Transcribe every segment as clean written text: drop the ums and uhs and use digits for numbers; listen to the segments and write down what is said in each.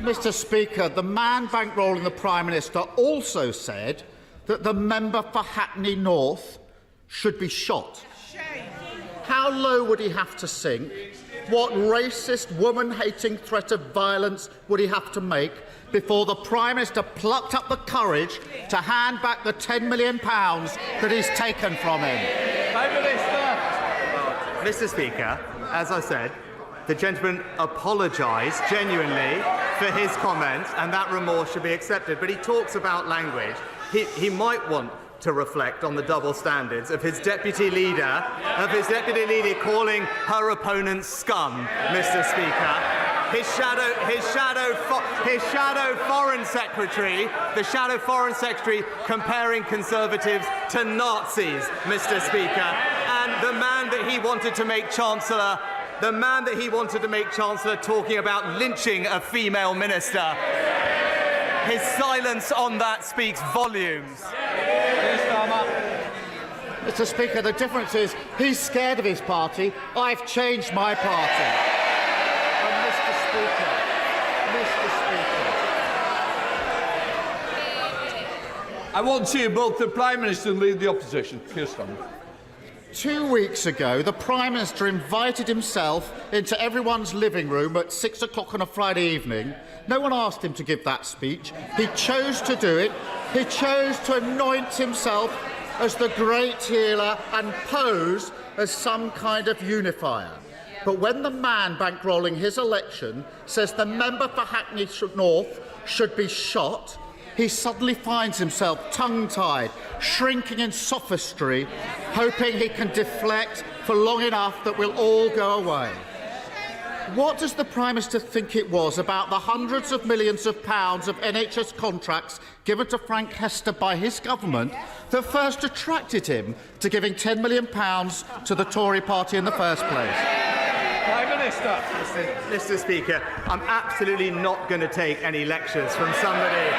Mr. Speaker, the man bankrolling the Prime Minister also said that the member for Hackney North should be shot. How low would he have to sink? What racist, woman-hating threat of violence would he have to make before the Prime Minister plucked up the courage to hand back the £10 million that he's taken from him? Prime Minister. Mr. Speaker, as I said, the gentleman apologised genuinely for his comments, and that remorse should be accepted. But he talks about language. He might want to reflect on the double standards of his deputy leader, calling her opponents scum, Mr. Speaker. His shadow foreign secretary, the shadow foreign secretary, comparing Conservatives to Nazis, Mr. Speaker, and the man that he wanted to make Chancellor. The man that he wanted to make Chancellor talking about lynching a female minister. His silence on that speaks volumes. Mr. Speaker, the difference is he's scared of his party. I've changed my party. And Mr. Speaker, I want to see both the Prime Minister and lead the opposition. Kirsten. 2 weeks ago, the Prime Minister invited himself into everyone's living room at 6 o'clock on a Friday evening. No one asked him to give that speech. He chose to do it. He chose to anoint himself as the great healer and pose as some kind of unifier. But when the man bankrolling his election says the member for Hackney North should be shot, he suddenly finds himself tongue-tied, shrinking in sophistry, hoping he can deflect for long enough that we'll all go away. What does the Prime Minister think it was about the hundreds of millions of pounds of NHS contracts given to Frank Hester by his government that first attracted him to giving £10 million to the Tory party in the first place? Prime Minister. Mr. Speaker, I'm absolutely not going to take any lectures from somebody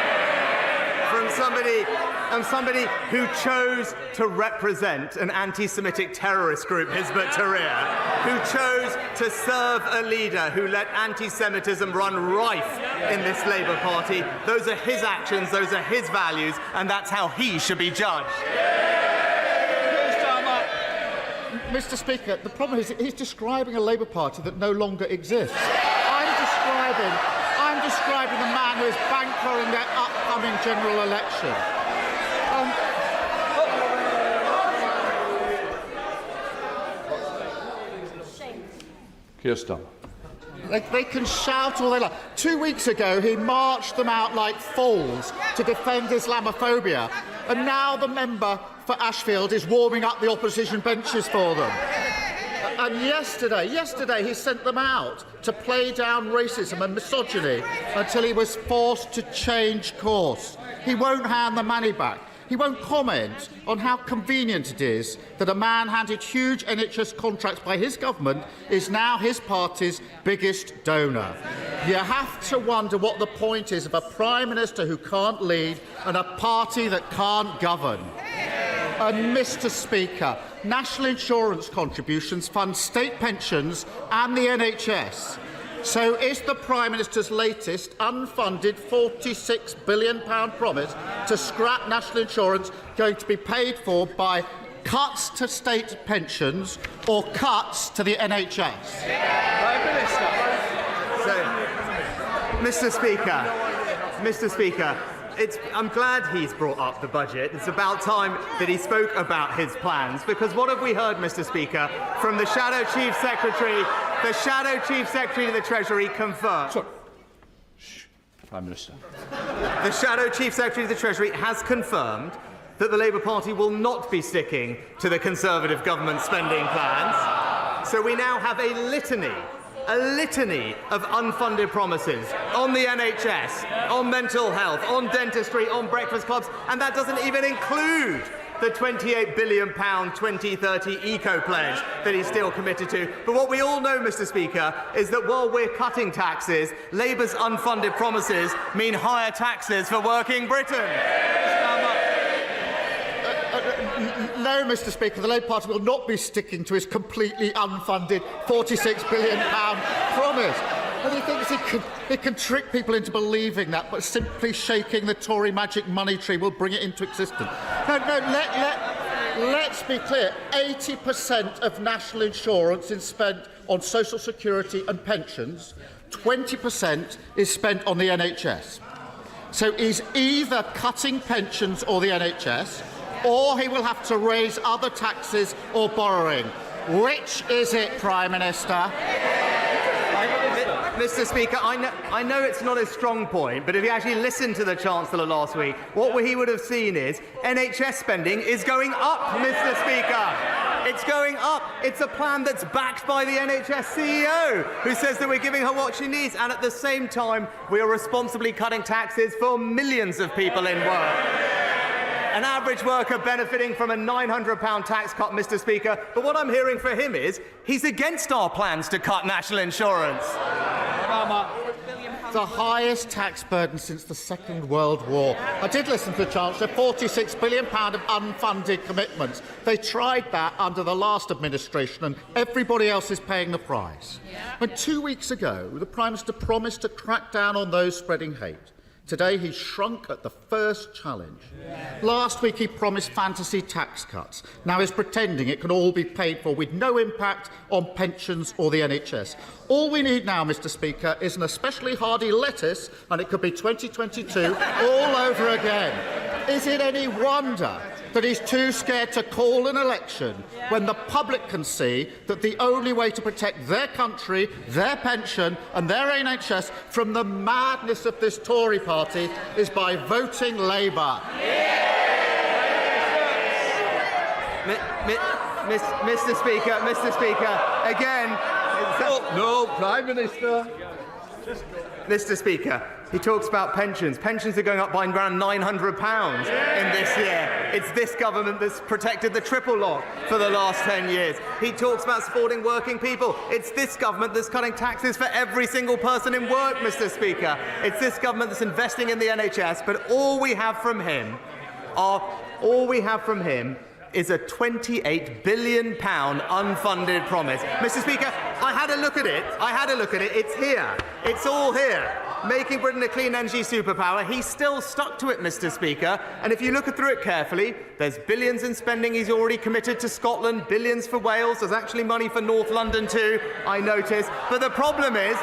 somebody who chose to represent an anti-Semitic terrorist group, Hizb ut-Tahrir, who chose to serve a leader who let anti-Semitism run rife in this Labour Party. Those are his actions, those are his values, and that's how he should be judged. Mr. Speaker, the problem is he's describing a Labour Party that no longer exists. I'm describing the man who is bankrolling their upcoming general election. Kirsten. They can shout all they like. 2 weeks ago, he marched them out like fools to defend Islamophobia, and now the member for Ashfield is warming up the opposition benches for them. And yesterday he sent them out to play down racism and misogyny until he was forced to change course. He won't hand the money back. He won't comment on how convenient it is that a man handed huge NHS contracts by his government is now his party's biggest donor. You have to wonder what the point is of a Prime Minister who can't lead and a party that can't govern. And Mr. Speaker, national insurance contributions fund state pensions and the NHS. So is the Prime Minister's latest unfunded £46 billion promise to scrap national insurance going to be paid for by cuts to state pensions or cuts to the NHS? Prime Minister. So, Mr. Speaker, I'm glad he's brought up the budget. It's about time that he spoke about his plans, because what have we heard, Mr. Speaker, from the Shadow Chief Secretary? The Shadow Chief Secretary to the Treasury confirmed. Sorry. Shh. Prime Minister. The Shadow Chief Secretary to the Treasury has confirmed that the Labour Party will not be sticking to the Conservative government spending plans. So we now have a litany of unfunded promises on the NHS, on mental health, on dentistry, on breakfast clubs, and that doesn't even include the £28 billion 2030 eco-pledge that he's still committed to. But what we all know, Mr. Speaker, is that while we're cutting taxes, Labour's unfunded promises mean higher taxes for working Britain. No, Mr. Speaker, the Labour Party will not be sticking to its completely unfunded £46 billion promise. And he thinks he can trick people into believing that, but simply shaking the Tory magic money tree will bring it into existence. Let's be clear. 80% of national insurance is spent on social security and pensions. 20% is spent on the NHS. So he's either cutting pensions or the NHS, or he will have to raise other taxes or borrowing. Which is it, Prime Minister? Mr. Speaker, I know it's not a strong point, but if you actually listened to the Chancellor last week, what he would have seen is NHS spending is going up, Mr. Speaker. It's going up. It's a plan that's backed by the NHS CEO, who says that we're giving her what she needs, and at the same time, we are responsibly cutting taxes for millions of people in work. An average worker benefiting from a £900 tax cut, Mr. Speaker. But what I'm hearing for him is he's against our plans to cut national insurance. The highest tax burden since the Second World War. I did listen to the Chancellor, £46 billion of unfunded commitments. They tried that under the last administration, and everybody else is paying the price. When 2 weeks ago, the Prime Minister promised to crack down on those spreading hate. Today, he's shrunk at the first challenge. Last week, he promised fantasy tax cuts. Now he's pretending it can all be paid for with no impact on pensions or the NHS. All we need now, Mr. Speaker, is an especially hardy lettuce, and it could be 2022 all over again. Is it any wonder that he's too scared to call an election when the public can see that the only way to protect their country, their pension and their NHS from the madness of this Tory party is by voting Labour? Mr. Speaker, again... No, Prime Minister. Mr. Speaker, he talks about pensions. Pensions are going up by around £900 in this year. It's this government that's protected the triple lock for the last 10 years. He talks about supporting working people. It's this government that's cutting taxes for every single person in work, Mr. Speaker. It's this government that's investing in the NHS, but all we have from him is a £28 billion unfunded promise. Mr. Speaker, I had a look at it. It's here. It's all here. Making Britain a clean energy superpower. He's still stuck to it, Mr. Speaker. And if you look through it carefully, there's billions in spending he's already committed to Scotland, billions for Wales. There's actually money for North London too, I notice. But the problem is,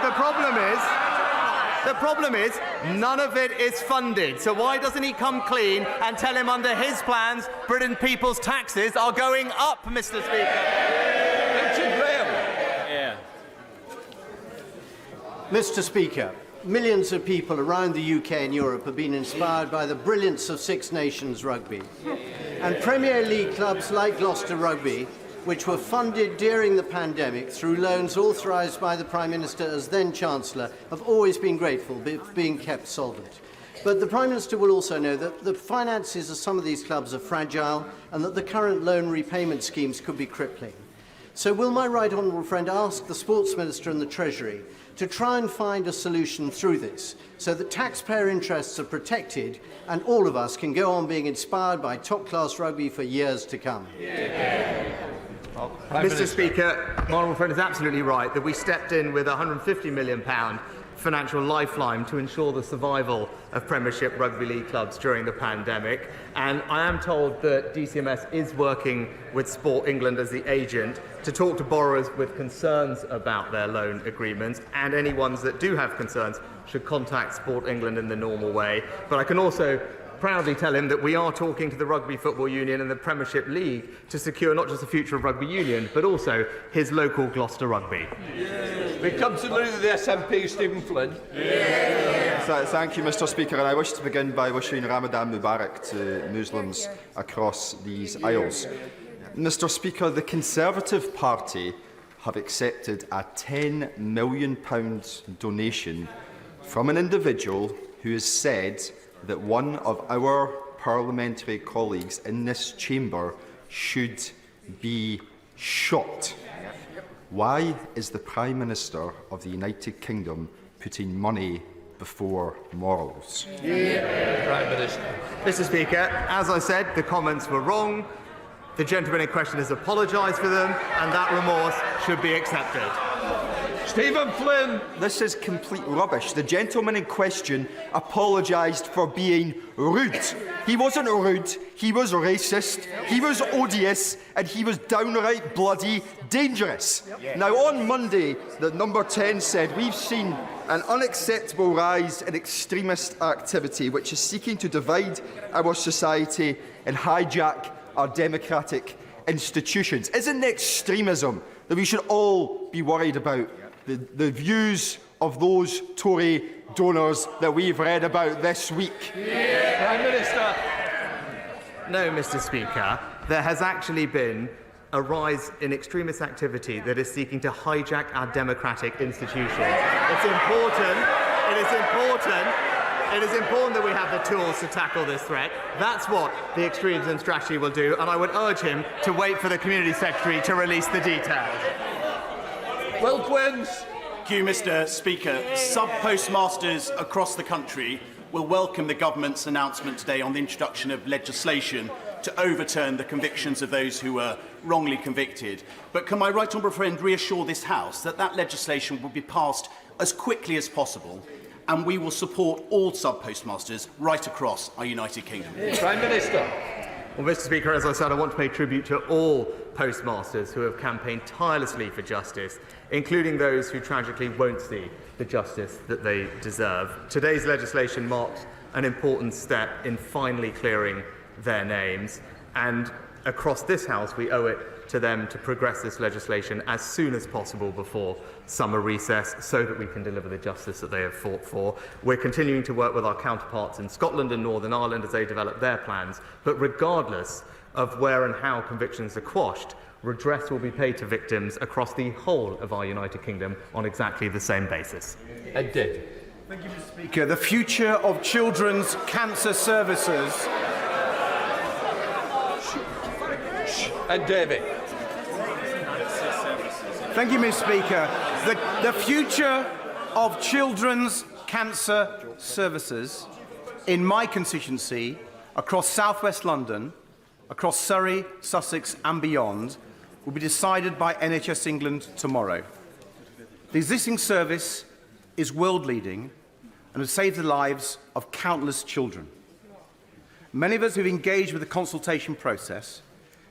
none of it is funded. So why doesn't he come clean and tell him under his plans, Britain people's taxes are going up, Mr. Speaker? Mr. Speaker, millions of people around the UK and Europe have been inspired by the brilliance of Six Nations rugby. And Premier League clubs like Gloucester Rugby, which were funded during the pandemic through loans authorised by the Prime Minister as then Chancellor, have always been grateful for being kept solvent. But the Prime Minister will also know that the finances of some of these clubs are fragile and that the current loan repayment schemes could be crippling. So will my right honourable friend ask the Sports Minister and the Treasury to try and find a solution through this so that taxpayer interests are protected and all of us can go on being inspired by top-class rugby for years to come? Mr. Speaker, my honourable friend is absolutely right that we stepped in with a £150 million financial lifeline to ensure the survival of Premiership rugby league clubs during the pandemic. And I am told that DCMS is working with Sport England as the agent to talk to borrowers with concerns about their loan agreements, and any ones that do have concerns should contact Sport England in the normal way. But I can also proudly tell him that we are talking to the Rugby Football Union and the Premiership League to secure not just the future of rugby union, but also his local Gloucester Rugby. We come to the leader of the SNP, Stephen Flynn. Thank you, Mr. Speaker, and I wish to begin by wishing Ramadan Mubarak to Muslims across these aisles. Mr. Speaker, the Conservative Party have accepted a £10 million donation from an individual who has said that one of our parliamentary colleagues in this chamber should be shot. Why is the Prime Minister of the United Kingdom putting money before morals? Prime Minister. Mr. Speaker, as I said, the comments were wrong. The gentleman in question has apologised for them, and that remorse should be accepted. Stephen Flynn. This is complete rubbish. The gentleman in question apologised for being rude. He wasn't rude, he was racist, he was odious, and he was downright bloody dangerous. Now, on Monday, the number 10 said, we've seen an unacceptable rise in extremist activity which is seeking to divide our society and hijack our democratic institutions. Isn't it extremism that we should all be worried about? The views of those Tory donors that we've read about this week. Prime Minister. No, Mr. Speaker, there has actually been a rise in extremist activity that is seeking to hijack our democratic institutions. It's important. It is important that we have the tools to tackle this threat. That's what the extremism strategy will do, and I would urge him to wait for the Community Secretary to release the details. Will Quins. Thank you, Mr. Speaker. Sub-postmasters across the country will welcome the government's announcement today on the introduction of legislation to overturn the convictions of those who were wrongly convicted. But can my right honourable friend reassure this House that that legislation will be passed as quickly as possible, and we will support all sub-postmasters right across our United Kingdom? Prime Minister. Well, Mr. Speaker, as I said, I want to pay tribute to all postmasters who have campaigned tirelessly for justice, including those who tragically won't see the justice that they deserve. Today's legislation marks an important step in finally clearing their names, and across this House we owe it to them to progress this legislation as soon as possible before summer recess so that we can deliver the justice that they have fought for. We're continuing to work with our counterparts in Scotland and Northern Ireland as they develop their plans, but regardless of where and how convictions are quashed, redress will be paid to victims across the whole of our United Kingdom on exactly the same basis. Ed Davey. Thank you, Mr. Speaker. The future of children's cancer services. Ed Davey. Thank you, Mr. Speaker. The future of children's cancer services in my constituency, across South West London, across Surrey, Sussex and beyond, will be decided by NHS England tomorrow. The existing service is world-leading and has saved the lives of countless children. Many of us who have engaged with the consultation process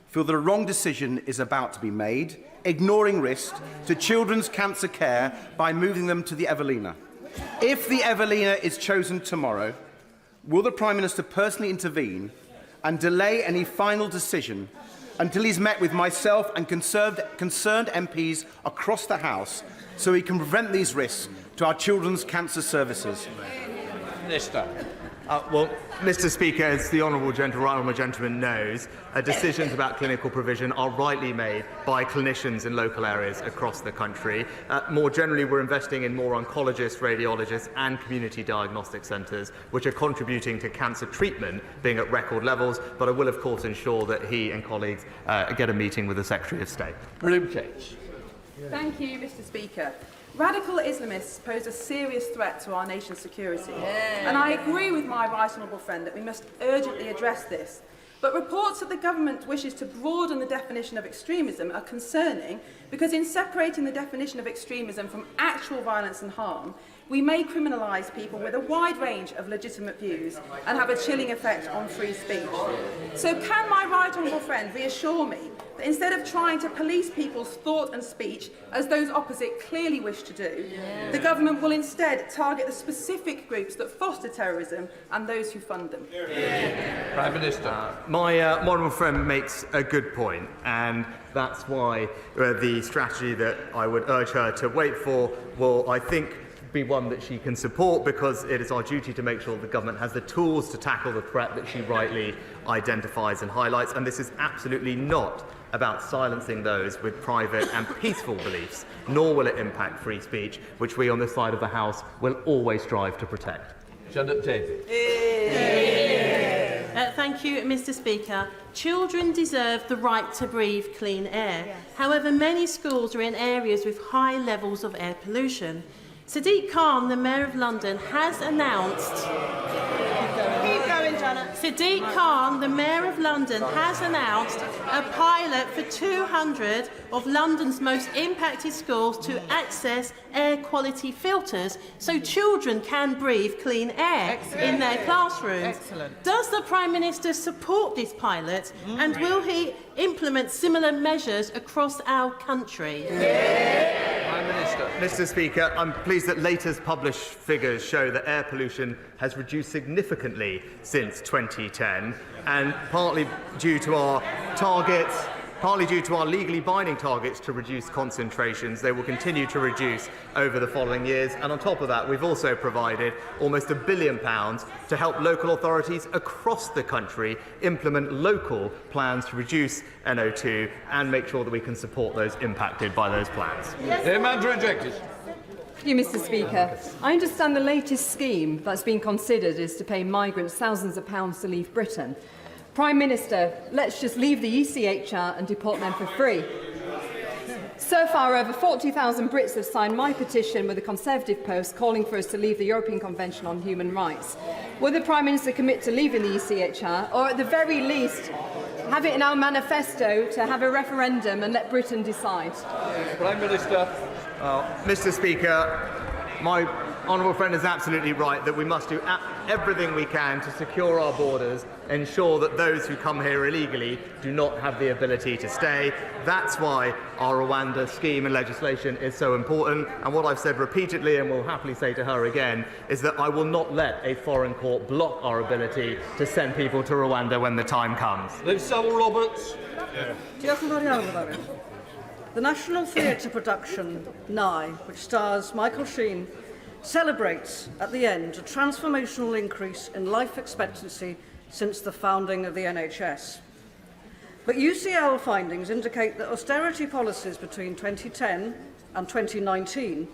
feel that a wrong decision is about to be made, ignoring risk to children's cancer care by moving them to the Evelina. If the Evelina is chosen tomorrow, will the Prime Minister personally intervene and delay any final decision until he's met with myself and concerned MPs across the House so he can prevent these risks to our children's cancer services? Minister. Well, Mr. Speaker, as the honourable gentleman knows, decisions about clinical provision are rightly made by clinicians in local areas across the country. More generally, we're investing in more oncologists, radiologists and community diagnostic centres, which are contributing to cancer treatment being at record levels, but I will, of course, ensure that he and colleagues get a meeting with the Secretary of State. William Cates. Thank you, Mr. Speaker. Radical Islamists pose a serious threat to our nation's security. And I agree with my right honourable friend that we must urgently address this. But reports that the government wishes to broaden the definition of extremism are concerning because in separating the definition of extremism from actual violence and harm, we may criminalise people with a wide range of legitimate views and have a chilling effect on free speech. So can my right honourable friend reassure me that instead of trying to police people's thought and speech, as those opposite clearly wish to do, the government will instead target the specific groups that foster terrorism and those who fund them? Prime Minister. My honourable friend makes a good point, and that's why the strategy that I would urge her to wait for will, I think, be one that she can support, because it is our duty to make sure the government has the tools to tackle the threat that she rightly identifies and highlights. And this is absolutely not about silencing those with private and peaceful beliefs, nor will it impact free speech, which we on this side of the House will always strive to protect. Janet Davey. Thank you, Mr. Speaker. Children deserve the right to breathe clean air. Yes. However, many schools are in areas with high levels of air pollution. Sadiq Khan, the Mayor of London, has announced... Keep going, Sadiq Khan, the Mayor of London, has announced a pilot for 200 of London's most impacted schools to access air quality filters so children can breathe clean air in their classrooms. Does the Prime Minister support this pilot, and will he implement similar measures across our country? Prime Minister. Mr. Speaker, I'm pleased that latest published figures show that air pollution has reduced significantly since 2010, and partly due to our legally binding targets to reduce concentrations. They will continue to reduce over the following years, and on top of that we've also provided almost £1 billion to help local authorities across the country implement local plans to reduce NO2 and make sure that we can support those impacted by those plans. The amendment rejected. Thank you, Mr. Speaker. I understand the latest scheme that's been considered is to pay migrants thousands of pounds to leave Britain. Prime Minister, let's just leave the ECHR and deport them for free. So far, over 40,000 Brits have signed my petition with the Conservative Post calling for us to leave the European Convention on Human Rights. Will the Prime Minister commit to leaving the ECHR, or at the very least, have it in our manifesto to have a referendum and let Britain decide? Prime Minister. Mr. Speaker, my honourable friend is absolutely right that we must do everything we can to secure our borders, ensure that those who come here illegally do not have the ability to stay. That's why our Rwanda scheme and legislation is so important, and what I've said repeatedly and will happily say to her again is that I will not let a foreign court block our ability to send people to Rwanda when the time comes. Liv Sewell-Roberts. The National Theatre production, Nye, which stars Michael Sheen, celebrates at the end a transformational increase in life expectancy since the founding of the NHS. But UCL findings indicate that austerity policies between 2010 and 2019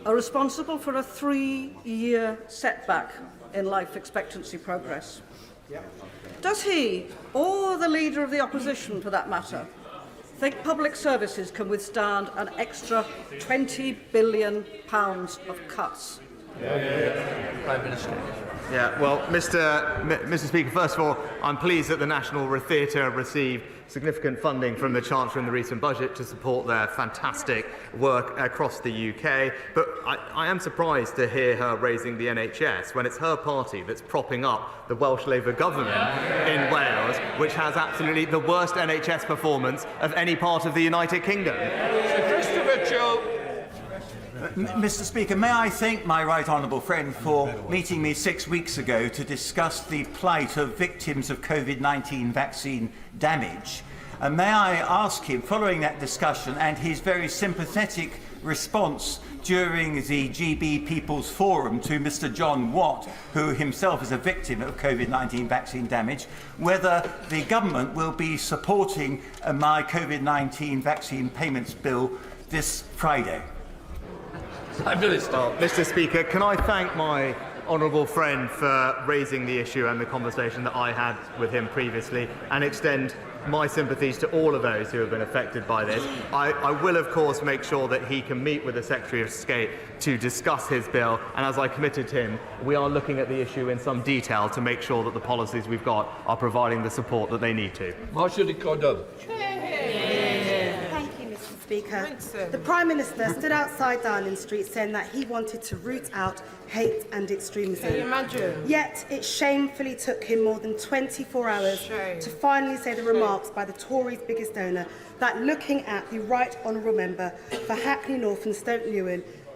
are responsible for a 3-year setback in life expectancy progress. Does he, or the Leader of the Opposition for that matter, think public services can withstand an extra £20 billion of cuts? Prime Minister. Yeah, well, Mr. Speaker, first of all, I'm pleased that the National Theatre received significant funding from the Chancellor in the recent budget to support their fantastic work across the UK. But I am surprised to hear her raising the NHS when it's her party that's propping up the Welsh Labour government in Wales, which has absolutely the worst NHS performance of any part of the United Kingdom. Mr. Speaker, may I thank my right honourable friend for meeting me 6 weeks ago to discuss the plight of victims of COVID-19 vaccine damage. And may I ask him, following that discussion and his very sympathetic response during the GB People's Forum to Mr. John Watt, who himself is a victim of COVID-19 vaccine damage, whether the government will be supporting my COVID-19 vaccine payments bill this Friday. Mr. Speaker, can I thank my honourable friend for raising the issue and the conversation that I had with him previously, and extend my sympathies to all of those who have been affected by this. I will, of course, make sure that he can meet with the Secretary of State to discuss his bill, and as I committed to him, we are looking at the issue in some detail to make sure that the policies we've got are providing the support that they need to. Marshall Cordell. Speaker, the Prime Minister stood outside Downing Street saying that he wanted to root out hate and extremism. Can you imagine? Yet it shamefully took him more than 24 hours to finally say the remarks by the Tories' biggest donor that looking at the Right Honourable Member for Hackney North and Stoke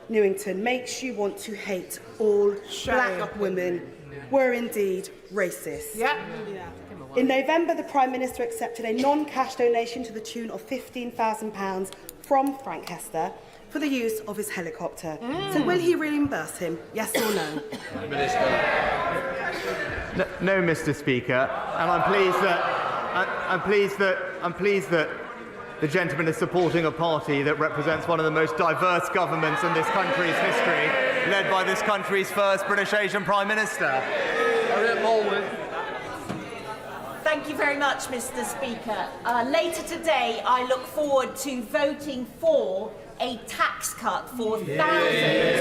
Newington makes you want to hate all black women were indeed racist. In November, the Prime Minister accepted a non-cash donation to the tune of £15,000 from Frank Hester for the use of his helicopter. So will he reimburse him, yes or no? No, Mr. Speaker, and I'm pleased that the gentleman is supporting a party that represents one of the most diverse governments in this country's history, led by this country's first British Asian Prime Minister. Harriet Baldwin. Thank you very much, Mr. Speaker. Later today, I look forward to voting for a tax cut for thousands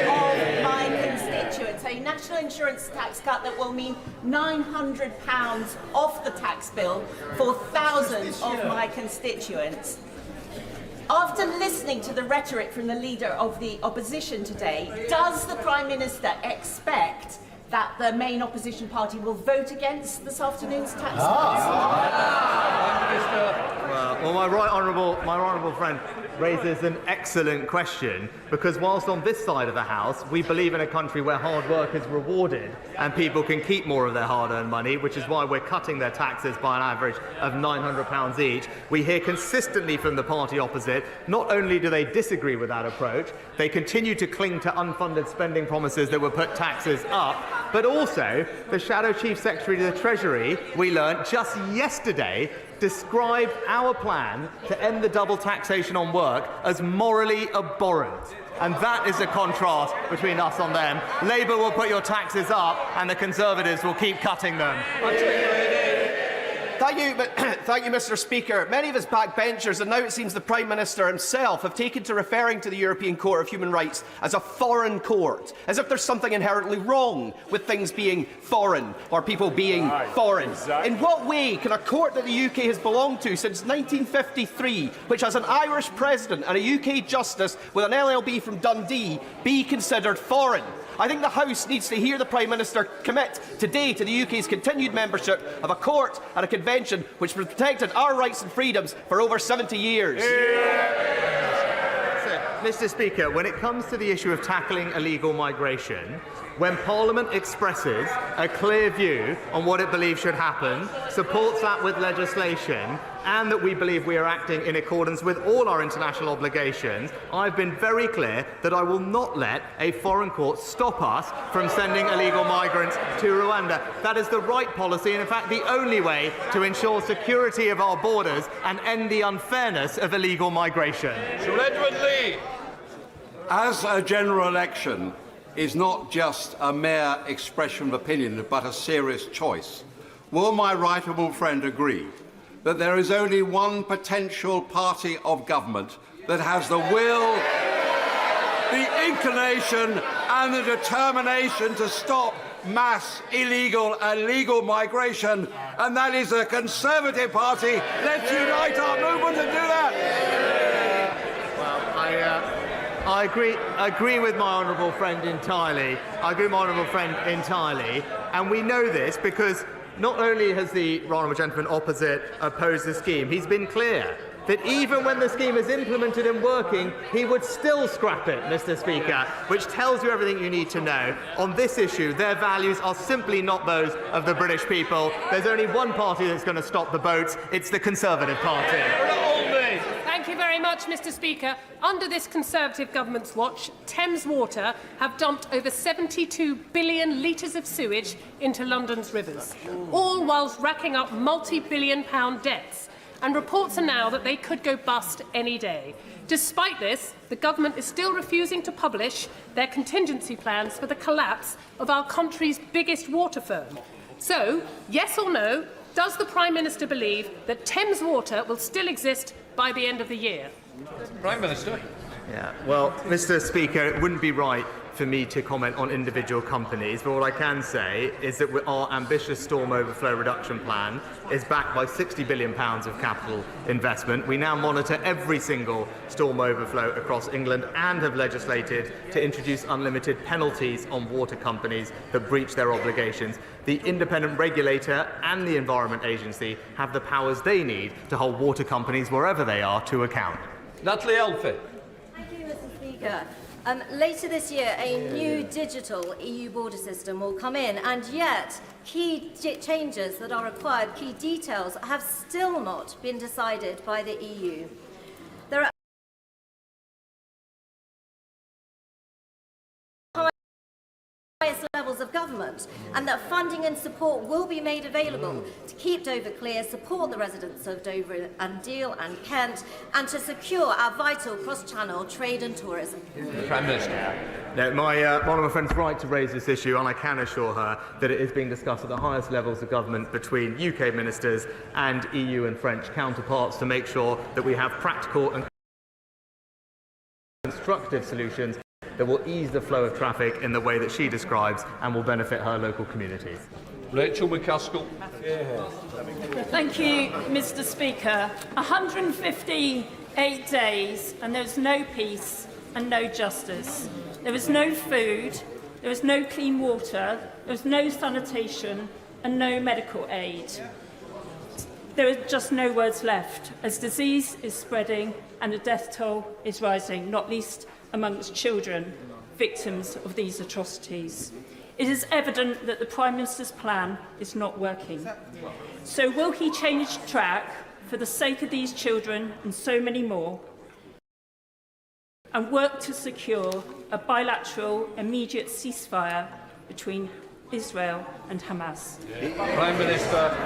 of my constituents. a national insurance tax cut that will mean £900 off the tax bill for thousands of my constituents. After listening to the rhetoric from the leader of the opposition today, does the Prime Minister expect that the main opposition party will vote against this afternoon's tax cuts? Well, my right honourable friend raises an excellent question, because whilst on this side of the House we believe in a country where hard work is rewarded and people can keep more of their hard-earned money, which is why we're cutting their taxes by an average of £900 each, we hear consistently from the party opposite, not only do they disagree with that approach, they continue to cling to unfunded spending promises that would put taxes up, but also the Shadow Chief Secretary to the Treasury, we learnt just yesterday, described our plan to end the double taxation on work as morally abhorrent. And that is the contrast between us and them. Labour will put your taxes up and the Conservatives will keep cutting them. Thank you, Mr. Speaker. Many of his backbenchers, and now it seems the Prime Minister himself, have taken to referring to the European Court of Human Rights as a foreign court, as if there's something inherently wrong with things being foreign or people being foreign. In what way can a court that the UK has belonged to since 1953, which has an Irish president and a UK justice with an LLB from Dundee, be considered foreign? I think the House needs to hear the Prime Minister commit today to the UK's continued membership of a court and a convention which protected our rights and freedoms for over 70 years. Mr. Speaker, when it comes to the issue of tackling illegal migration, when Parliament expresses a clear view on what it believes should happen, supports that with legislation, and that we believe we are acting in accordance with all our international obligations, I've been very clear that I will not let a foreign court stop us from sending illegal migrants to Rwanda. That is the right policy and, in fact, the only way to ensure security of our borders and end the unfairness of illegal migration. Sir Edward Lee. As a general election is not just a mere expression of opinion, but a serious choice, will my right honourable friend agree that there is only one potential party of government that has the will, the inclination and the determination to stop mass illegal and legal migration, and that is the Conservative Party? Let's unite our movement and do that. I agree with my honourable friend entirely. And we know this because not only has the honourable gentleman opposite opposed the scheme, he's been clear that even when the scheme is implemented and working, he would still scrap it, Mr. Speaker, which tells you everything you need to know. On this issue, their values are simply not those of the British people. There's only one party that's going to stop the boats. It's the Conservative Party. Thank you very much, Mr. Speaker. Under this Conservative government's watch, Thames Water have dumped over 72 billion litres of sewage into London's rivers, all whilst racking up multi-billion-pound debts. And reports are now that they could go bust any day. Despite this, the government is still refusing to publish their contingency plans for the collapse of our country's biggest water firm. So, yes or no, does the Prime Minister believe that Thames Water will still exist by the end of the year? Prime Minister. Yeah, well, Mr. Speaker, it wouldn't be right for me to comment on individual companies, but what I can say is that our ambitious storm overflow reduction plan is backed by £60 billion of capital investment. We now monitor every single storm overflow across England and have legislated to introduce unlimited penalties on water companies that breach their obligations. The independent regulator and the Environment Agency have the powers they need to hold water companies wherever they are to account. Natalie Elphie. Thank you, Mr. Speaker. Later this year, a new digital EU border system will come in, and yet key changes that are required, key details, have still not been decided by the EU. There are highest levels of government, and that funding and support will be made available to keep Dover clear, support the residents of Dover and Deal and Kent, and to secure our vital cross-channel trade and tourism. Prime Minister. No, one of my friends is right to raise this issue, and I can assure her that it is being discussed at the highest levels of government between UK ministers and EU and French counterparts to make sure that we have practical and constructive solutions that will ease the flow of traffic in the way that she describes and will benefit her local communities. Rachel McCaskill. Thank you, Mr. Speaker. 158 days and there was no peace and no justice. There was no food, there was no clean water, there was no sanitation and no medical aid. There are just no words left as disease is spreading and the death toll is rising, not least amongst children, victims of these atrocities. It is evident that the Prime Minister's plan is not working. So will he change track for the sake of these children and so many more and work to secure a bilateral immediate ceasefire between Israel and Hamas? Prime Minister.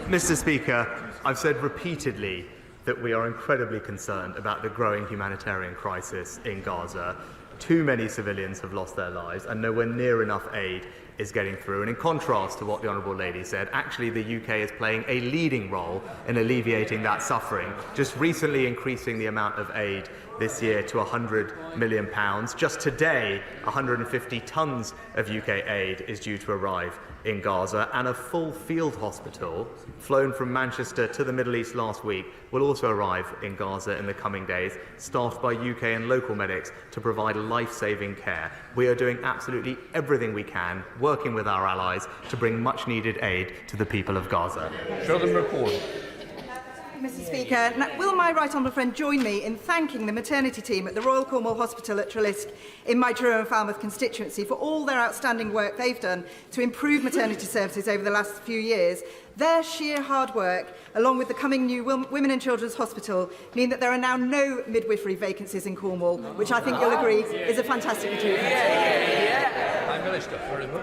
Mr. Speaker, I've said repeatedly that we are incredibly concerned about the growing humanitarian crisis in Gaza. Too many civilians have lost their lives and nowhere near enough aid is getting through. And in contrast to what the Honourable Lady said, actually the UK is playing a leading role in alleviating that suffering, just recently increasing the amount of aid this year to £100 million. Just today, 150 tonnes of UK aid is due to arrive in Gaza, and a full field hospital flown from Manchester to the Middle East last week will also arrive in Gaza in the coming days, staffed by UK and local medics to provide life-saving care. We are doing absolutely everything we can, working with our allies to bring much-needed aid to the people of Gaza. Show them report. Mr. Speaker, now, will my right honourable friend join me in thanking the maternity team at the Royal Cornwall Hospital at Trelisk in my Truro and Falmouth constituency for all their outstanding work they've done to improve maternity services over the last few years. Their sheer hard work, along with the coming new Women and Children's Hospital, mean that there are now no midwifery vacancies in Cornwall, which I think you'll agree is a fantastic achievement. Prime Minister.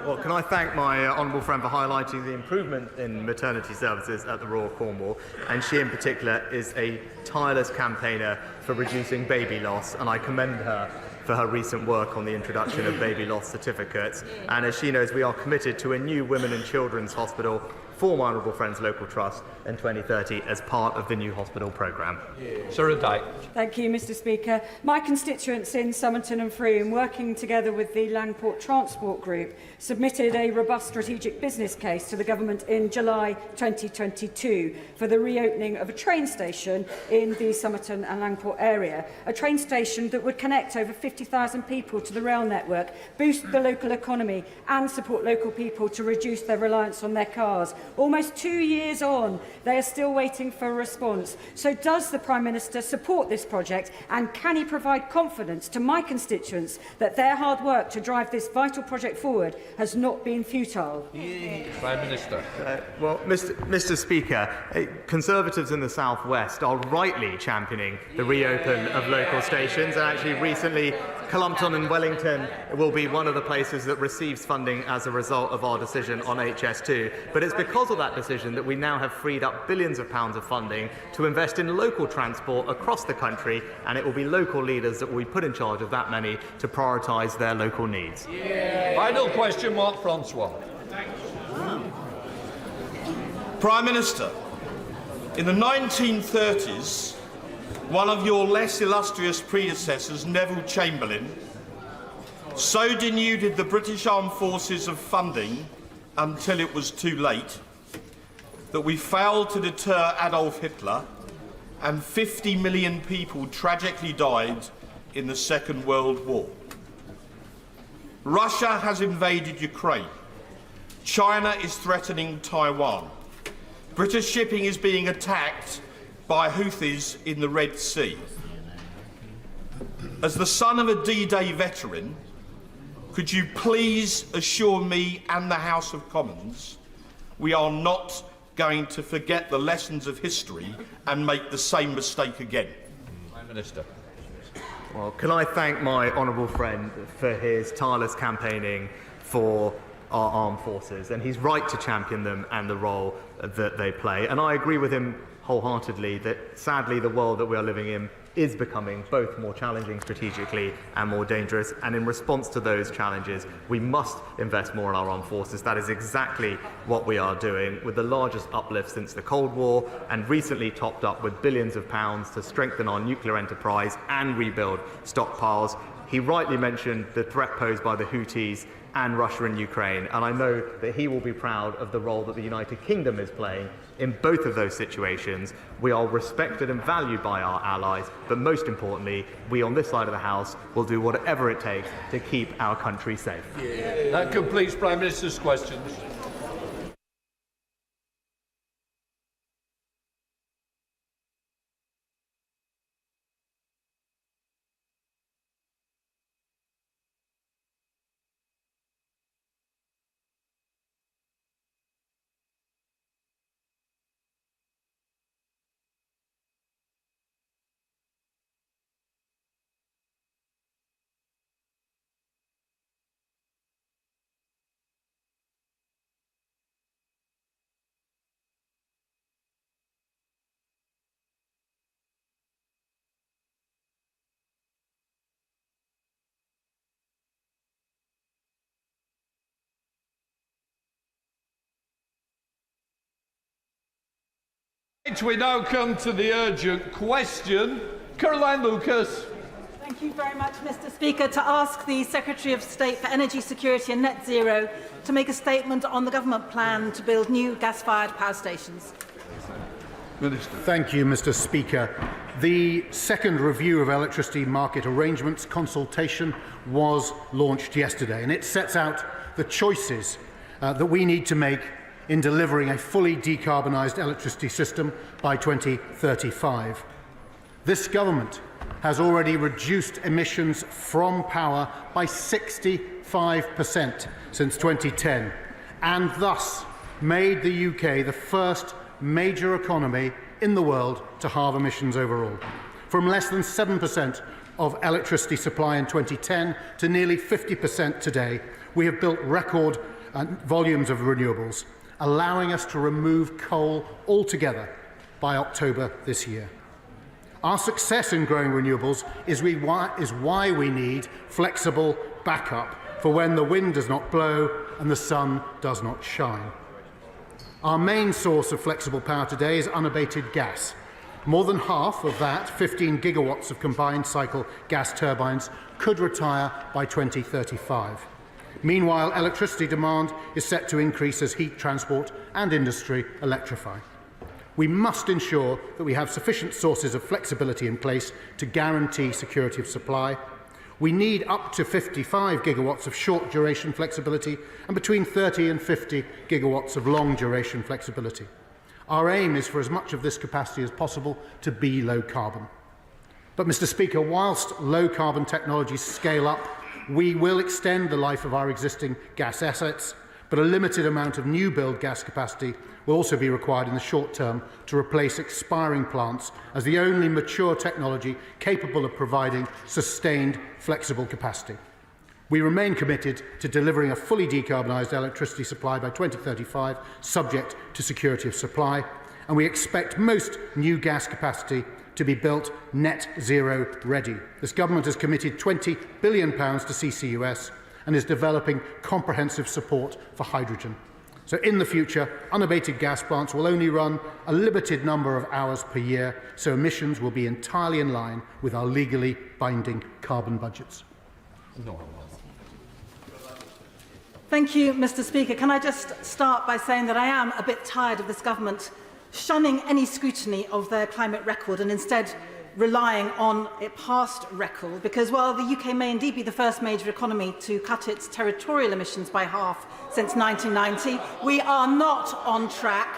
Well, can I thank my honourable friend for highlighting the improvement in maternity services at the Royal Cornwall, and she in particular is a tireless campaigner for reducing baby loss, and I commend her for her recent work on the introduction of baby loss certificates. And as she knows, we are committed to a new Women and Children's Hospital for my honourable friend's local trust in 2030 as part of the new hospital programme. Sarah Dyke. Thank you, Mr. Speaker. My constituents in Somerton and Frome, working together with the Langport Transport Group, submitted a robust strategic business case to the government in July 2022 for the reopening of a train station in the Somerton and Langport area, a train station that would connect over 50,000 people to the rail network, boost the local economy and support local people to reduce their reliance on their cars. Almost 2 years on, they are still waiting for a response. So does the Prime Minister support this project, and can he provide confidence to my constituents that their hard work to drive this vital project forward has not been futile? Prime Minister. Well, Mr. Speaker, Conservatives in the South West are rightly championing the reopen of local stations, and actually recently Cullompton and Wellington will be one of the places that receives funding as a result of our decision on HS2. But it's because of that decision that we now have freed up billions of pounds of funding to invest in local transport across the country, and it will be local leaders that will be put in charge of that money to prioritise their local needs. Final question, Mark Francois. Prime Minister, in the 1930s, one of your less illustrious predecessors, Neville Chamberlain, so denuded the British Armed Forces of funding until it was too late that we failed to deter Adolf Hitler, and 50 million people tragically died in the Second World War. Russia has invaded Ukraine. China is threatening Taiwan. British shipping is being attacked by Houthis in the Red Sea. As the son of a D-Day veteran, could you please assure me and the House of Commons we are not going to forget the lessons of history and make the same mistake again? Prime Minister. Well, can I thank my honourable friend for his tireless campaigning for our armed forces, and he's right to champion them and the role that they play. And I agree with him wholeheartedly that sadly the world that we are living in is becoming both more challenging strategically and more dangerous. And in response to those challenges, we must invest more in our armed forces. That is exactly what we are doing, with the largest uplift since the Cold War, and recently topped up with billions of pounds to strengthen our nuclear enterprise and rebuild stockpiles. He rightly mentioned the threat posed by the Houthis and Russia and Ukraine, and I know that he will be proud of the role that the United Kingdom is playing in both of those situations. We are respected and valued by our allies, but most importantly, we on this side of the House will do whatever it takes to keep our country safe. That completes Prime Minister's questions. We now come to the urgent question. Caroline Lucas. Thank you very much, Mr. Speaker. To ask the Secretary of State for Energy Security and Net Zero to make a statement on the government plan to build new gas-fired power stations. Minister. Thank you, Mr. Speaker. The second review of electricity market arrangements consultation was launched yesterday, and it sets out the choices that we need to make in delivering a fully decarbonised electricity system by 2035. This government has already reduced emissions from power by 65% since 2010, and thus made the UK the first major economy in the world to halve emissions overall. From less than 7% of electricity supply in 2010 to nearly 50% today, we have built record volumes of renewables, allowing us to remove coal altogether by October this year. Our success in growing renewables is why we need flexible backup for when the wind does not blow and the sun does not shine. Our main source of flexible power today is unabated gas. More than half of that, 15 gigawatts of combined cycle gas turbines, could retire by 2035. Meanwhile, electricity demand is set to increase as heat transport and industry electrify. We must ensure that we have sufficient sources of flexibility in place to guarantee security of supply. We need up to 55 gigawatts of short-duration flexibility and between 30 and 50 gigawatts of long-duration flexibility. Our aim is for as much of this capacity as possible to be low-carbon. But, Mr. Speaker, whilst low-carbon technologies scale up, we will extend the life of our existing gas assets, but a limited amount of new build gas capacity will also be required in the short term to replace expiring plants as the only mature technology capable of providing sustained, flexible capacity. We remain committed to delivering a fully decarbonised electricity supply by 2035, subject to security of supply, and we expect most new gas capacity to be built net zero ready. This government has committed £20 billion to CCUS and is developing comprehensive support for hydrogen. So in the future, unabated gas plants will only run a limited number of hours per year, so emissions will be entirely in line with our legally binding carbon budgets. Thank you, Mr. Speaker. Can I just start by saying that I am a bit tired of this government shunning any scrutiny of their climate record and instead relying on a past record, because while the UK may indeed be the first major economy to cut its territorial emissions by half since 1990, we are not on track.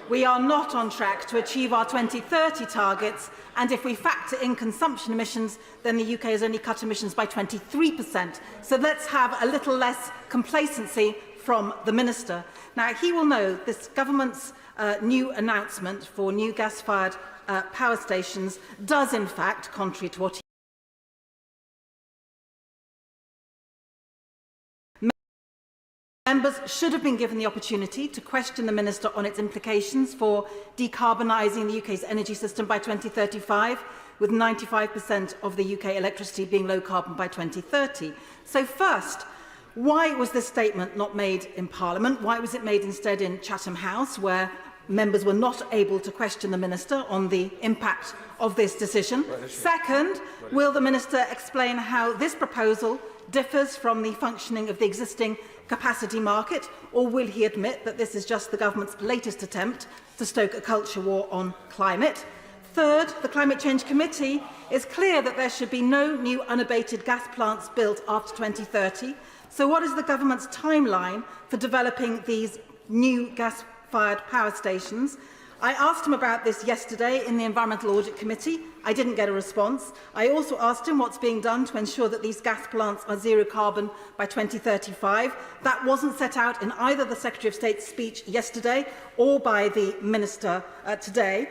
We are not on track to achieve our 2030 targets, and if we factor in consumption emissions, then the UK has only cut emissions by 23%. So let's have a little less complacency from the Minister. Now, he will know this government's new announcement for new gas-fired power stations does, in fact, contrary to what members should have been given the opportunity to question the Minister on its implications for decarbonising the UK's energy system by 2035. with 95% of the UK electricity being low carbon by 2030. So first, why was this statement not made in Parliament? Why was it made instead in Chatham House, where members were not able to question the Minister on the impact of this decision? Second, will the Minister explain how this proposal differs from the functioning of the existing capacity market, or will he admit that this is just the government's latest attempt to stoke a culture war on climate? Third, the Climate Change Committee is clear that there should be no new unabated gas plants built after 2030. So what is the government's timeline for developing these new gas-fired power stations? I asked him about this yesterday in the Environmental Audit Committee. I didn't get a response. I also asked him what's being done to ensure that these gas plants are zero carbon by 2035. That wasn't set out in either the Secretary of State's speech yesterday or by the Minister today.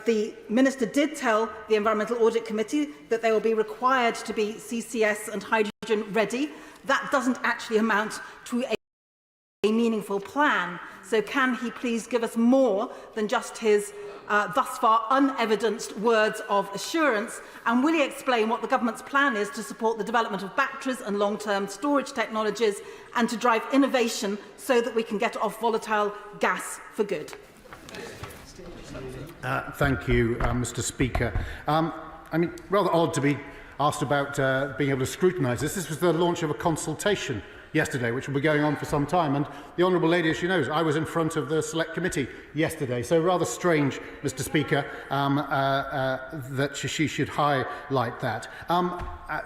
The Minister did tell the Environmental Audit Committee that they will be required to be CCS and hydrogen ready. That doesn't actually amount to a meaningful plan. So can he please give us more than just his thus far unevidenced words of assurance? And will he explain what the government's plan is to support the development of batteries and long-term storage technologies and to drive innovation so that we can get off volatile gas for good? Thank you, Mr. Speaker. I mean, rather odd to be asked about being able to scrutinise this. This was the launch of a consultation yesterday, which will be going on for some time. And the Honourable Lady, as she knows, I was in front of the Select Committee yesterday. So rather strange, Mr. Speaker, that she should highlight that.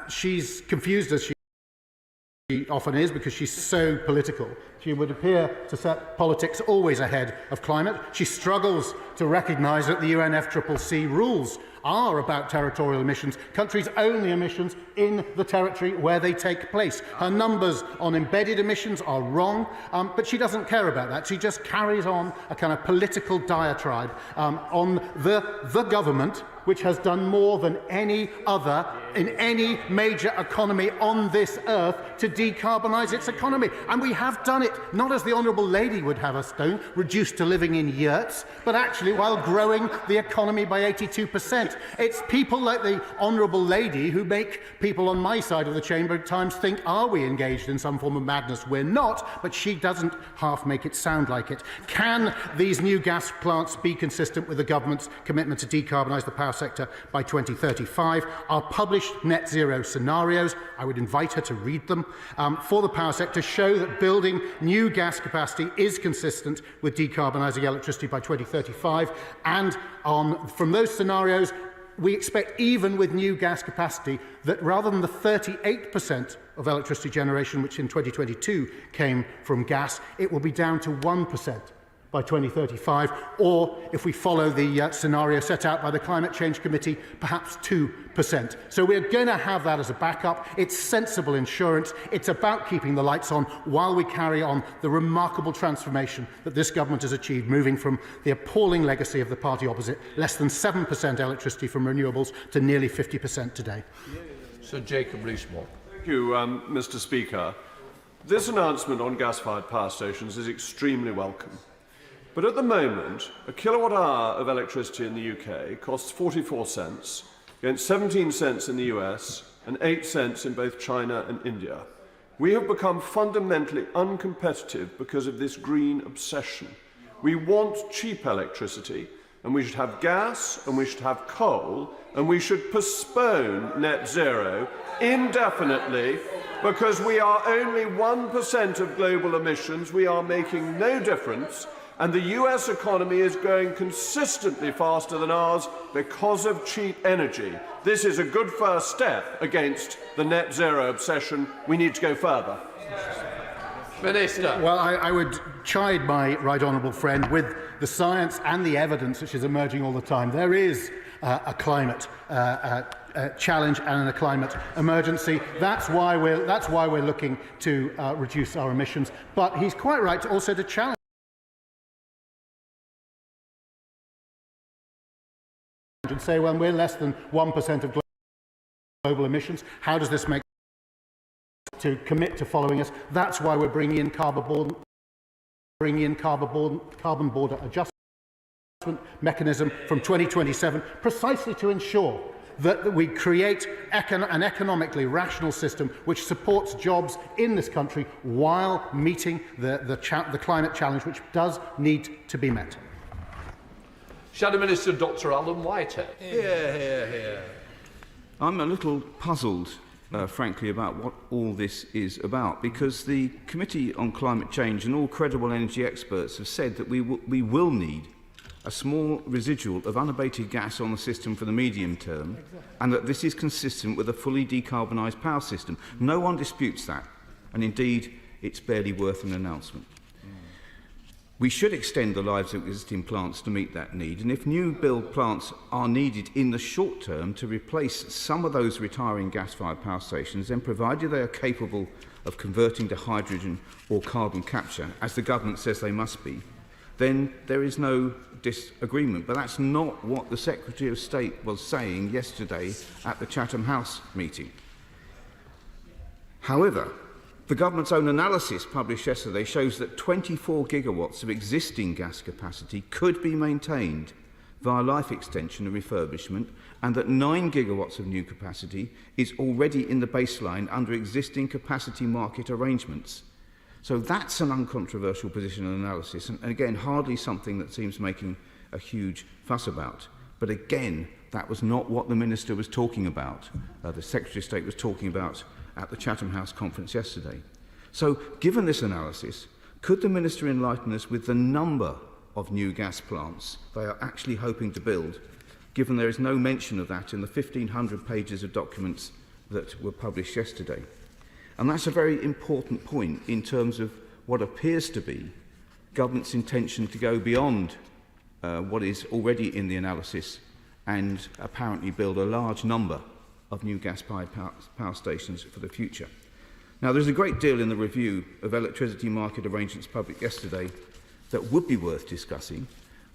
She's confused, as she often is, because she's so political. She would appear to set politics always ahead of climate. She struggles to recognise that the UNFCCC rules are about territorial emissions, countries' only emissions in the territory where they take place. Her numbers on embedded emissions are wrong, but she doesn't care about that. She just carries on a kind of political diatribe on the government, which has done more than any other in any major economy on this earth to decarbonise its economy. And we have done it, not as the Honourable Lady would have us do, reduced to living in yurts, but actually while growing the economy by 82%. It's people like the Honourable Lady who make people on my side of the chamber at times think, are we engaged in some form of madness? We're not, but she doesn't half make it sound like it. Can these new gas plants be consistent with the government's commitment to decarbonise the power sector by 2035? Our published net zero scenarios, I would invite her to read them, for the power sector show that building new gas capacity is consistent with decarbonising electricity by 2035, and from those scenarios we expect, even with new gas capacity, that rather than the 38% of electricity generation which in 2022 came from gas, it will be down to 1% by 2035, or if we follow the scenario set out by the Climate Change Committee, perhaps 2%. So we're going to have that as a backup. It's sensible insurance. It's about keeping the lights on while we carry on the remarkable transformation that this government has achieved, moving from the appalling legacy of the party opposite, less than 7% electricity from renewables, to nearly 50% today. Sir Jacob Rees-Mogg. Thank you, Mr. Speaker. This announcement on gas-fired power stations is extremely welcome. But at the moment, a kilowatt hour of electricity in the UK costs 44 cents, against 17 cents in the US and 8 cents in both China and India. We have become fundamentally uncompetitive because of this green obsession. We want cheap electricity, and we should have gas, and we should have coal, and we should postpone net zero indefinitely, because we are only 1% of global emissions. We are making no difference. And the US economy is growing consistently faster than ours because of cheap energy. This is a good first step against the net zero obsession. We need to go further. Minister. Well, I would chide my right honourable friend with the science and the evidence which is emerging all the time. There is a climate challenge and a climate emergency. That's why we're looking to reduce our emissions. But he's quite right also to challenge and say, well, we're less than 1% of global emissions. How does this make to commit to following us? That's why we're bringing in carbon border adjustment mechanism from 2027, precisely to ensure that we create an economically rational system which supports jobs in this country while meeting the climate challenge, which does need to be met. Shadow Minister Dr Alan Whitehead. I'm a little puzzled, frankly, about what all this is about, because the Committee on Climate Change and all credible energy experts have said that we will need a small residual of unabated gas on the system for the medium term, and that this is consistent with a fully decarbonised power system. No one disputes that, and indeed it's barely worth an announcement. We should extend the lives of existing plants to meet that need, and if new build plants are needed in the short term to replace some of those retiring gas-fired power stations, then provided they are capable of converting to hydrogen or carbon capture, as the government says they must be, then there is no disagreement. But that's not what the Secretary of State was saying yesterday at the Chatham House meeting. However, the government's own analysis published yesterday shows that 24 gigawatts of existing gas capacity could be maintained via life extension and refurbishment, and that 9 gigawatts of new capacity is already in the baseline under existing capacity market arrangements. So that's an uncontroversial position and analysis, and again, hardly something that seems making a huge fuss about. But again, that was not what the Minister was talking about. The Secretary of State was talking about at the Chatham House conference yesterday. So, given this analysis, could the Minister enlighten us with the number of new gas plants they are actually hoping to build, given there is no mention of that in the 1,500 pages of documents that were published yesterday? And that's a very important point in terms of what appears to be government's intention to go beyond what is already in the analysis and apparently build a large number of new gas-fired power stations for the future. Now, there's a great deal in the review of electricity market arrangements published yesterday that would be worth discussing,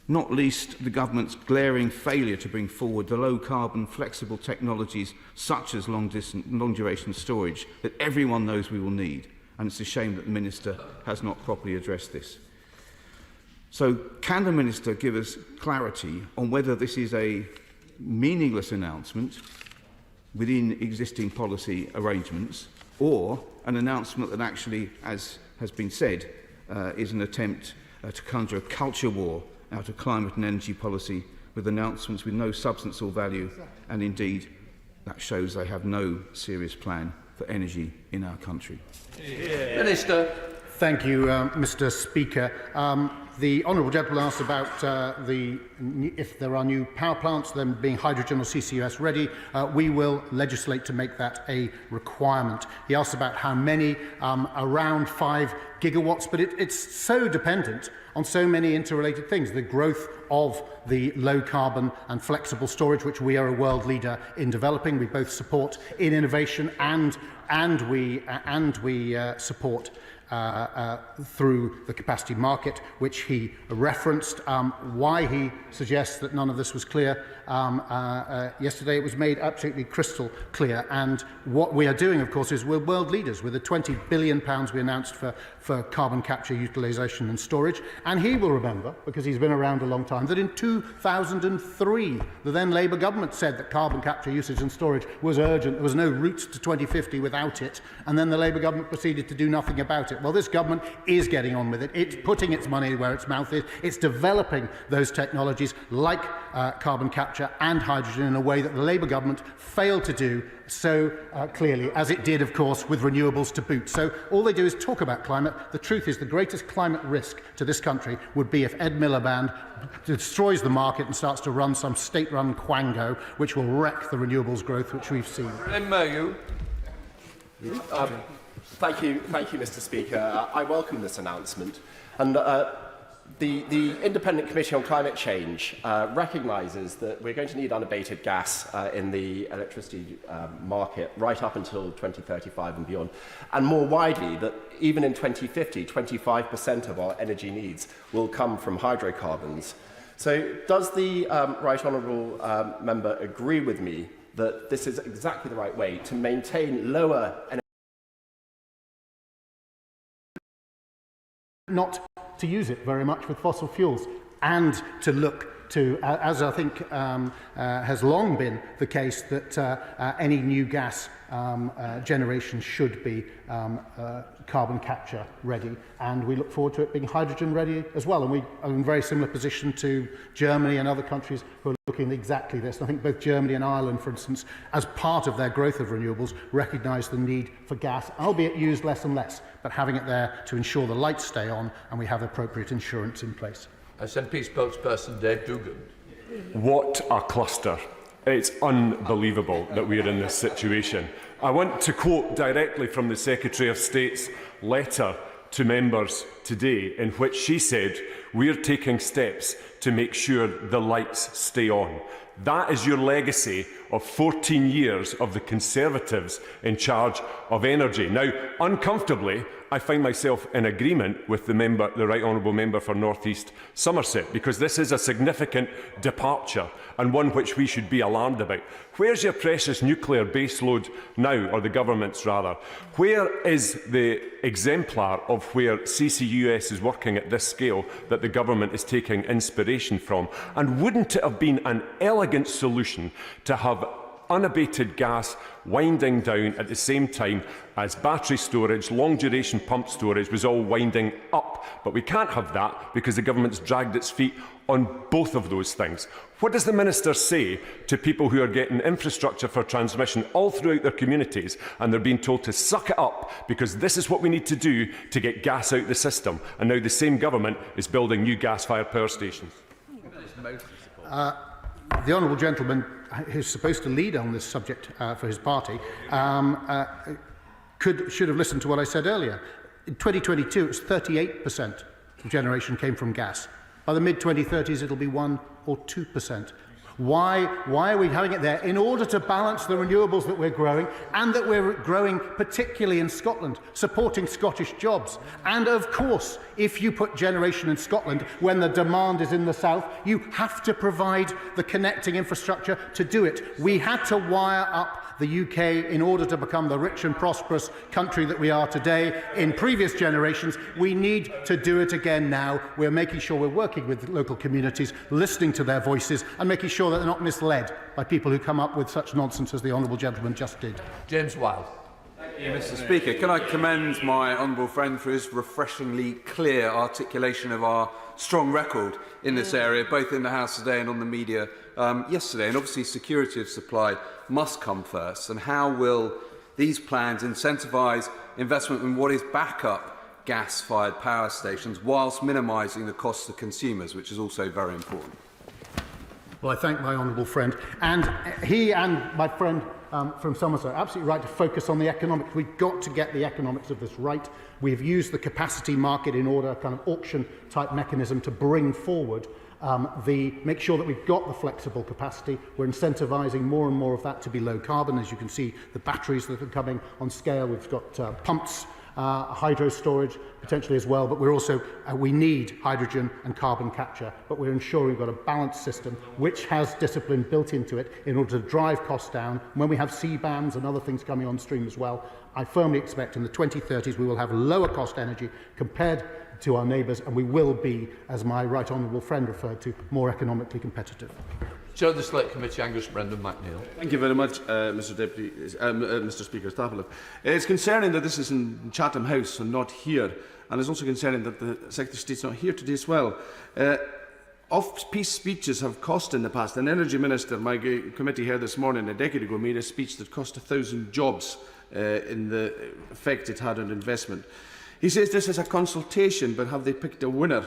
not least the government's glaring failure to bring forward the low-carbon, flexible technologies such as long-duration storage that everyone knows we will need, and it's a shame that the Minister has not properly addressed this. So, can the Minister give us clarity on whether this is a meaningless announcement within existing policy arrangements, or an announcement that actually, as has been said, is an attempt to conjure a culture war out of climate and energy policy with announcements with no substance or value, and indeed that shows they have no serious plan for energy in our country. Minister. Thank you, Mr. Speaker. The honourable gentleman asked about if there are new power plants, them being hydrogen or CCUS ready. We will legislate to make that a requirement. He asked about how many, around 5 gigawatts, but it's so dependent on so many interrelated things. The growth of the low carbon and flexible storage, which we are a world leader in developing. We both support in innovation and we support through the capacity market, which he referenced. Why he suggests that none of this was clear yesterday, it was made absolutely crystal clear. And what we are doing, of course, is we're world leaders with the £20 billion we announced for carbon capture, utilisation and storage. And he will remember, because he's been around a long time, that in 2003, the then Labour government said that carbon capture, usage and storage was urgent. There was no route to 2050 without it. And then the Labour government proceeded to do nothing about it. Well, this government is getting on with it. It's putting its money where its mouth is. It's developing those technologies like carbon capture and hydrogen in a way that the Labour government failed to do so clearly, as it did, of course, with renewables to boot. So all they do is talk about climate. The truth is the greatest climate risk to this country would be if Ed Miliband destroys the market and starts to run some state-run quango, which will wreck the renewables growth which we've seen. Thank you, Mr. Speaker. I welcome this announcement. And the Independent Committee on Climate Change recognises that we're going to need unabated gas in the electricity market right up until 2035 and beyond. And more widely, that even in 2050, 25% of our energy needs will come from hydrocarbons. So does the Right Honourable Member agree with me that this is exactly the right way to maintain lower energy? Not to use it very much with fossil fuels, and to look to, as I think has long been the case, that any new gas generation should be carbon capture ready, and we look forward to it being hydrogen ready as well. And we are in a very similar position to Germany and other countries who are looking at exactly this. And I think both Germany and Ireland, for instance, as part of their growth of renewables, recognise the need for gas, albeit used less and less, but having it there to ensure the lights stay on and we have appropriate insurance in place. SNP spokesperson Dave Dugan. What a cluster. It's unbelievable that we are in this situation. I want to quote directly from the Secretary of State's letter to members today, in which she said, "We're taking steps to make sure the lights stay on." That is your legacy of 14 years of the Conservatives in charge of energy. Now, uncomfortably, I find myself in agreement with the Right Honourable Member for North East Somerset, because this is a significant departure and one which we should be alarmed about. Where's your precious nuclear baseload now, or the government's rather? Where is the exemplar of where CCUS is working at this scale that the government is taking inspiration from? And wouldn't it have been an elegant solution to have unabated gas winding down at the same time as battery storage, long-duration pump storage was all winding up? But we can't have that because the government's dragged its feet on both of those things. What does the Minister say to people who are getting infrastructure for transmission all throughout their communities and they're being told to suck it up because this is what we need to do to get gas out the system, and now the same government is building new gas-fired power stations? The honourable gentleman, who's supposed to lead on this subject for his party, should have listened to what I said earlier. In 2022, it was 38% of generation came from gas. By the mid-2030s, it'll be 1 or 2%. Why are we having it there? In order to balance the renewables that we're growing, and that we're growing particularly in Scotland, supporting Scottish jobs. And of course, if you put generation in Scotland when the demand is in the south, you have to provide the connecting infrastructure to do it. We had to wire up the UK in order to become the rich and prosperous country that we are today in previous generations. We need to do it again now. We're making sure we're working with local communities, listening to their voices and making sure that they're not misled by people who come up with such nonsense as the honourable gentleman just did. James Wilde. Thank you, Mr. Speaker. Can I commend my honourable friend for his refreshingly clear articulation of our strong record in this area, both in the House today and on the media yesterday. And obviously security of supply must come first. And how will these plans incentivise investment in what is backup gas-fired power stations whilst minimising the costs to consumers, which is also very important? Well, I thank my honourable friend. And he and my friend from Somerset are absolutely right to focus on the economics. We've got to get the economics of this right. We've used the capacity market in order, a kind of auction-type mechanism, to bring forward make sure that we've got the flexible capacity. We're incentivising more and more of that to be low carbon. As you can see, the batteries that are coming on scale. We've got pumps, hydro storage potentially as well, but we're also, we need hydrogen and carbon capture, but we're ensuring we've got a balanced system which has discipline built into it in order to drive costs down. When we have CBAMs and other things coming on stream as well, I firmly expect in the 2030s we will have lower cost energy compared to our neighbours, and we will be, as my right honourable friend referred to, more economically competitive. Chair of the Select Committee, Angus Brendan McNeill. Thank you very much, Mr. Speaker Stapleton. It's concerning that this is in Chatham House and not here, and it's also concerning that the Secretary of State's not here today as well. Off-piece speeches have cost in the past. An Energy Minister, my committee here this morning, a decade ago, made a speech that cost 1,000 jobs in the effect it had on investment. He says this is a consultation, but have they picked a winner?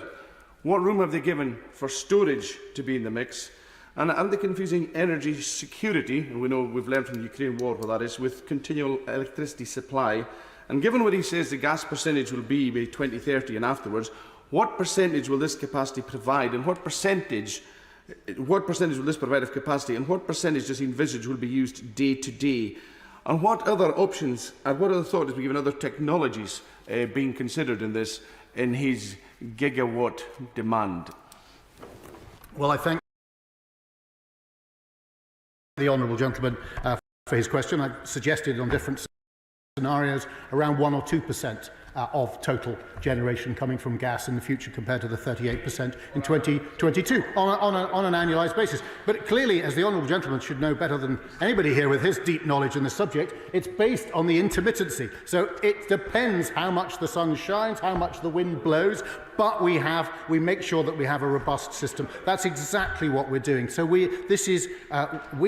What room have they given for storage to be in the mix? And are they confusing energy security, and we know we've learned from the Ukraine war what that is, with continual electricity supply? And given what he says the gas percentage will be by 2030 and afterwards, what percentage will this capacity provide, and what percentage will this provide of capacity, and what percentage does he envisage will be used day to day? And what other options, and what other thought is being given, other technologies being considered in this, in his gigawatt demand? Well, I thank the honourable gentleman for his question. I've suggested on different scenarios around 1 or 2%. of total generation coming from gas in the future compared to the 38% in 2022 on an annualised basis. But clearly, as the honourable gentleman should know better than anybody here with his deep knowledge in the subject, it's based on the intermittency. So it depends how much the sun shines, how much the wind blows, but we make sure that we have a robust system. That's exactly what we're doing. So we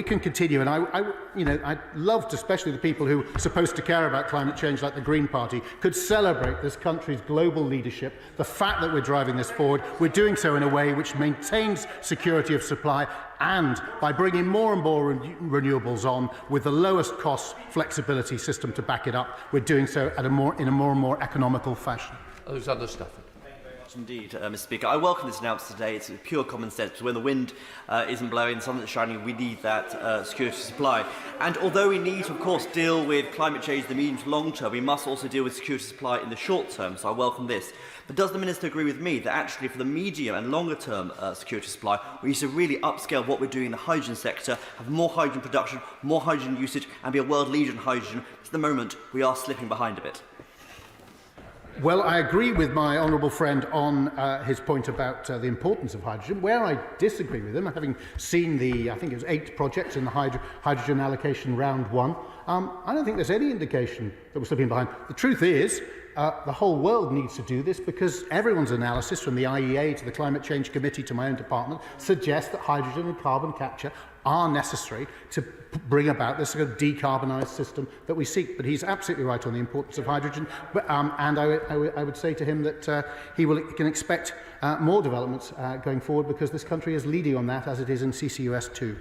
can continue, and I'd love to, especially the people who are supposed to care about climate change, like the Green Party, could celebrate this country's global leadership, the fact that we're driving this forward. We're doing so in a way which maintains security of supply, and by bringing more and more renewables on with the lowest cost flexibility system to back it up, we're doing so in a more and more economical fashion. Alexander Stafford. Indeed, Mr. Speaker. I welcome this announcement today. It's pure common sense. When the wind isn't blowing, the sun isn't shining, we need that security of supply. And although we need to, of course, deal with climate change in the medium to long term, we must also deal with security of supply in the short term. So I welcome this. But does the Minister agree with me that actually for the medium and longer term security of supply, we need to really upscale what we're doing in the hydrogen sector, have more hydrogen production, more hydrogen usage, and be a world leader in hydrogen? At the moment, we are slipping behind a bit. Well, I agree with my honourable friend on his point about the importance of hydrogen. Where I disagree with him, having seen I think it was 8 projects in the hydrogen allocation round 1, I don't think there's any indication that we're slipping behind. The truth is, the whole world needs to do this because everyone's analysis, from the IEA to the Climate Change Committee to my own department, suggests that hydrogen and carbon capture are necessary to bring about this sort of decarbonised system that we seek. But he's absolutely right on the importance of hydrogen. But, and I would say to him that he can expect more developments going forward, because this country is leading on that, as it is in CCUS too.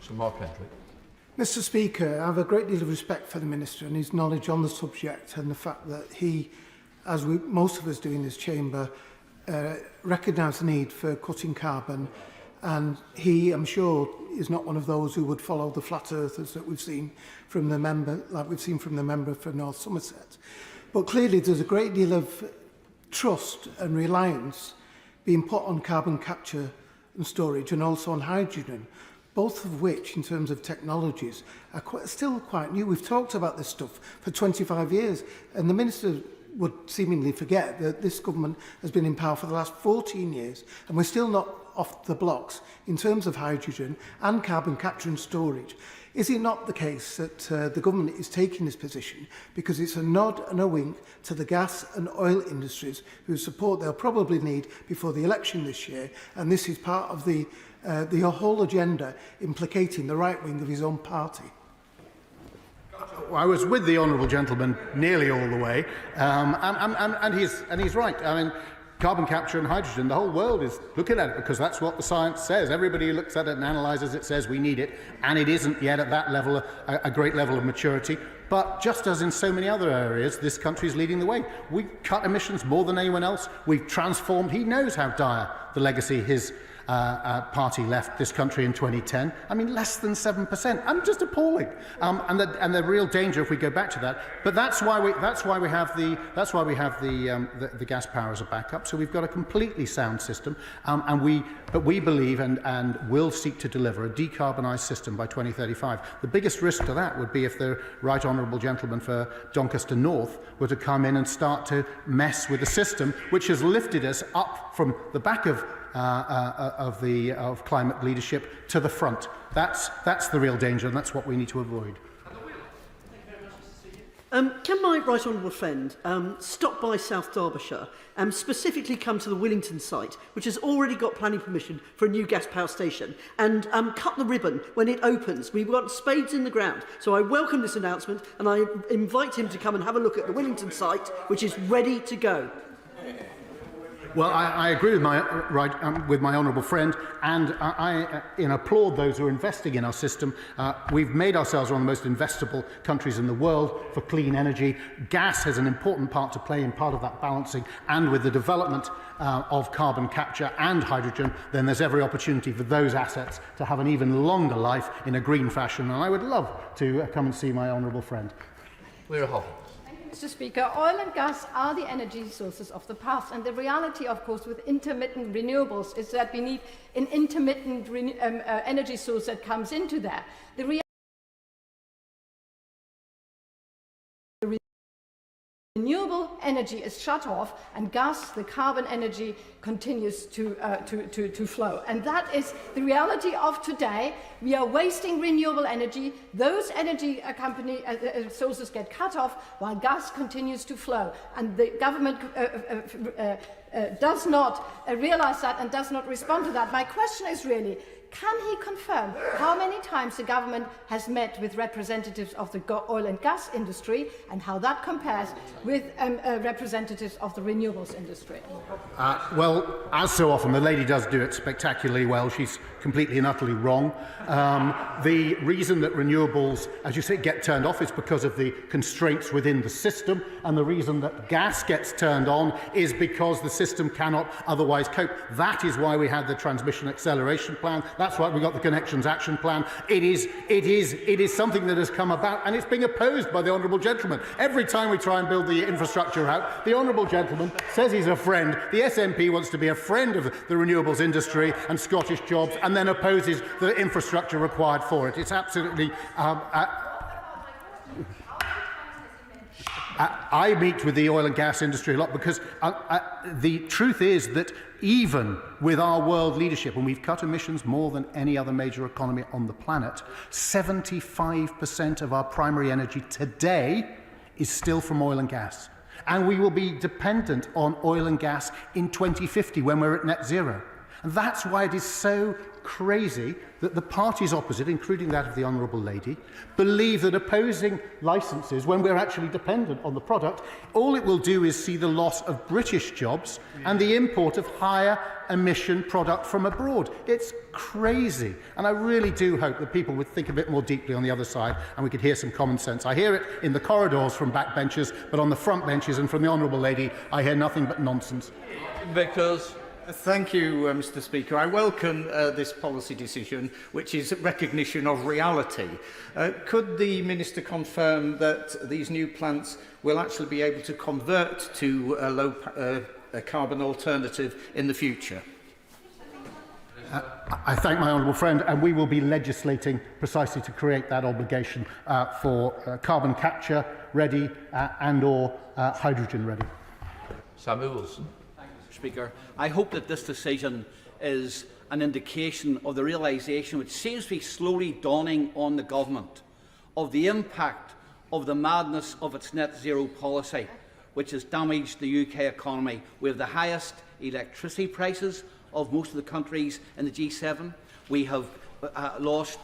Sir Mark Bentley. Mr. Speaker, I have a great deal of respect for the Minister and his knowledge on the subject, and the fact that he, as most of us do in this chamber, recognise the need for cutting carbon. And he, I'm sure, is not one of those who would follow the flat earthers that we've seen from the member, like we've seen from the member for North Somerset. But clearly there's a great deal of trust and reliance being put on carbon capture and storage, and also on hydrogen, both of which, in terms of technologies, are still quite new. We've talked about this stuff for 25 years, and the Minister would seemingly forget that this government has been in power for the last 14 years, and we're still not off the blocks in terms of hydrogen and carbon capture and storage. Is it not the case that the government is taking this position because it's a nod and a wink to the gas and oil industries whose support they'll probably need before the election this year, and this is part of the whole agenda implicating the right wing of his own party? I was with the honourable gentleman nearly all the way, and he's right. I mean, carbon capture and hydrogen, the whole world is looking at it because that's what the science says. Everybody who looks at it and analyses it says we need it, and it isn't yet at that level, a great level of maturity. But just as in so many other areas, this country is leading the way. We've cut emissions more than anyone else. We've transformed. He knows how dire the legacy his party left this country in 2010. I mean, less than 7%. I'm just appalling. And the real danger if we go back to that. But that's why we have the gas power as a backup. So we've got a completely sound system, but we believe and will seek to deliver a decarbonised system by 2035. The biggest risk to that would be if the right honourable gentleman for Doncaster North were to come in and start to mess with the system, which has lifted us up from the back of climate leadership to the front. That's the real danger, and that's what we need to avoid. Can my right honourable friend stop by South Derbyshire and specifically come to the Willington site, which has already got planning permission for a new gas power station, and cut the ribbon when it opens? We've got spades in the ground. So I welcome this announcement, and I invite him to come and have a look at the Willington site, which is ready to go. Well, I agree with my honourable friend, and I applaud those who are investing in our system. We've made ourselves one of the most investable countries in the world for clean energy. Gas has an important part to play in part of that balancing, and with the development of carbon capture and hydrogen, then there's every opportunity for those assets to have an even longer life in a green fashion. And I would love to come and see my honourable friend. We're off. Mr. Speaker, oil and gas are the energy sources of the past, and the reality, of course, with intermittent renewables is that we need an intermittent energy source that comes into that. The renewable energy is shut off and gas, the carbon energy, continues to flow. And that is the reality of today. We are wasting renewable energy. Those energy sources get cut off while gas continues to flow. And the government does not realise that and does not respond to that. My question is really, can he confirm how many times the government has met with representatives of the oil and gas industry and how that compares with representatives of the renewables industry? Well, as so often, the lady does do it spectacularly well. She's completely and utterly wrong. The reason that renewables, as you say, get turned off is because of the constraints within the system, and the reason that gas gets turned on is because the system cannot otherwise cope. That is why we had the transmission acceleration plan. That's why we got the Connections Action Plan. It is something that has come about, and it's being opposed by the Honourable Gentleman. Every time we try and build the infrastructure out, the Honourable Gentleman says he's a friend. The SNP wants to be a friend of the renewables industry and Scottish jobs, and then opposes the infrastructure required for it. It's absolutely... I meet with the oil and gas industry a lot because the truth is that even with our world leadership, and we've cut emissions more than any other major economy on the planet, 75% of our primary energy today is still from oil and gas. And we will be dependent on oil and gas in 2050 when we're at net zero. And that's why it is so crazy that the parties opposite, including that of the Honourable Lady, believe that opposing licences when we're actually dependent on the product, all it will do is see the loss of British jobs and the import of higher emission product from abroad. It's crazy. And I really do hope that people would think a bit more deeply on the other side and we could hear some common sense. I hear it in the corridors from backbenchers, but on the front benches and from the Honourable Lady, I hear nothing but nonsense. Because... Thank you, Mr. Speaker. I welcome this policy decision, which is recognition of reality. Could the Minister confirm that these new plants will actually be able to convert to a low carbon alternative in the future? I thank my honourable friend, and we will be legislating precisely to create that obligation for carbon capture ready and/or hydrogen ready. Samuel Wilson. Speaker, I hope that this decision is an indication of the realisation which seems to be slowly dawning on the government of the impact of the madness of its net zero policy, which has damaged the UK economy. We have the highest electricity prices of most of the countries in the G7. We have lost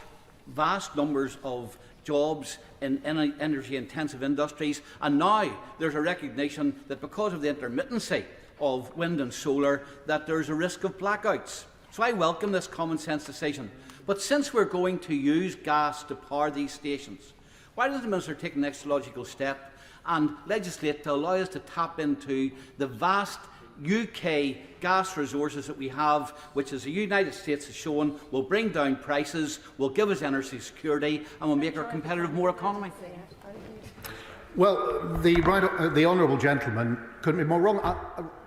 vast numbers of jobs in energy-intensive industries, and now there's a recognition that because of the intermittency of wind and solar, that there's a risk of blackouts. So I welcome this common sense decision. But since we're going to use gas to power these stations, why does the Minister take the next logical step and legislate to allow us to tap into the vast UK gas resources that we have, which, as the United States has shown, will bring down prices, will give us energy security, and will make our competitive more economy? Well, the honourable gentleman couldn't be more wrong.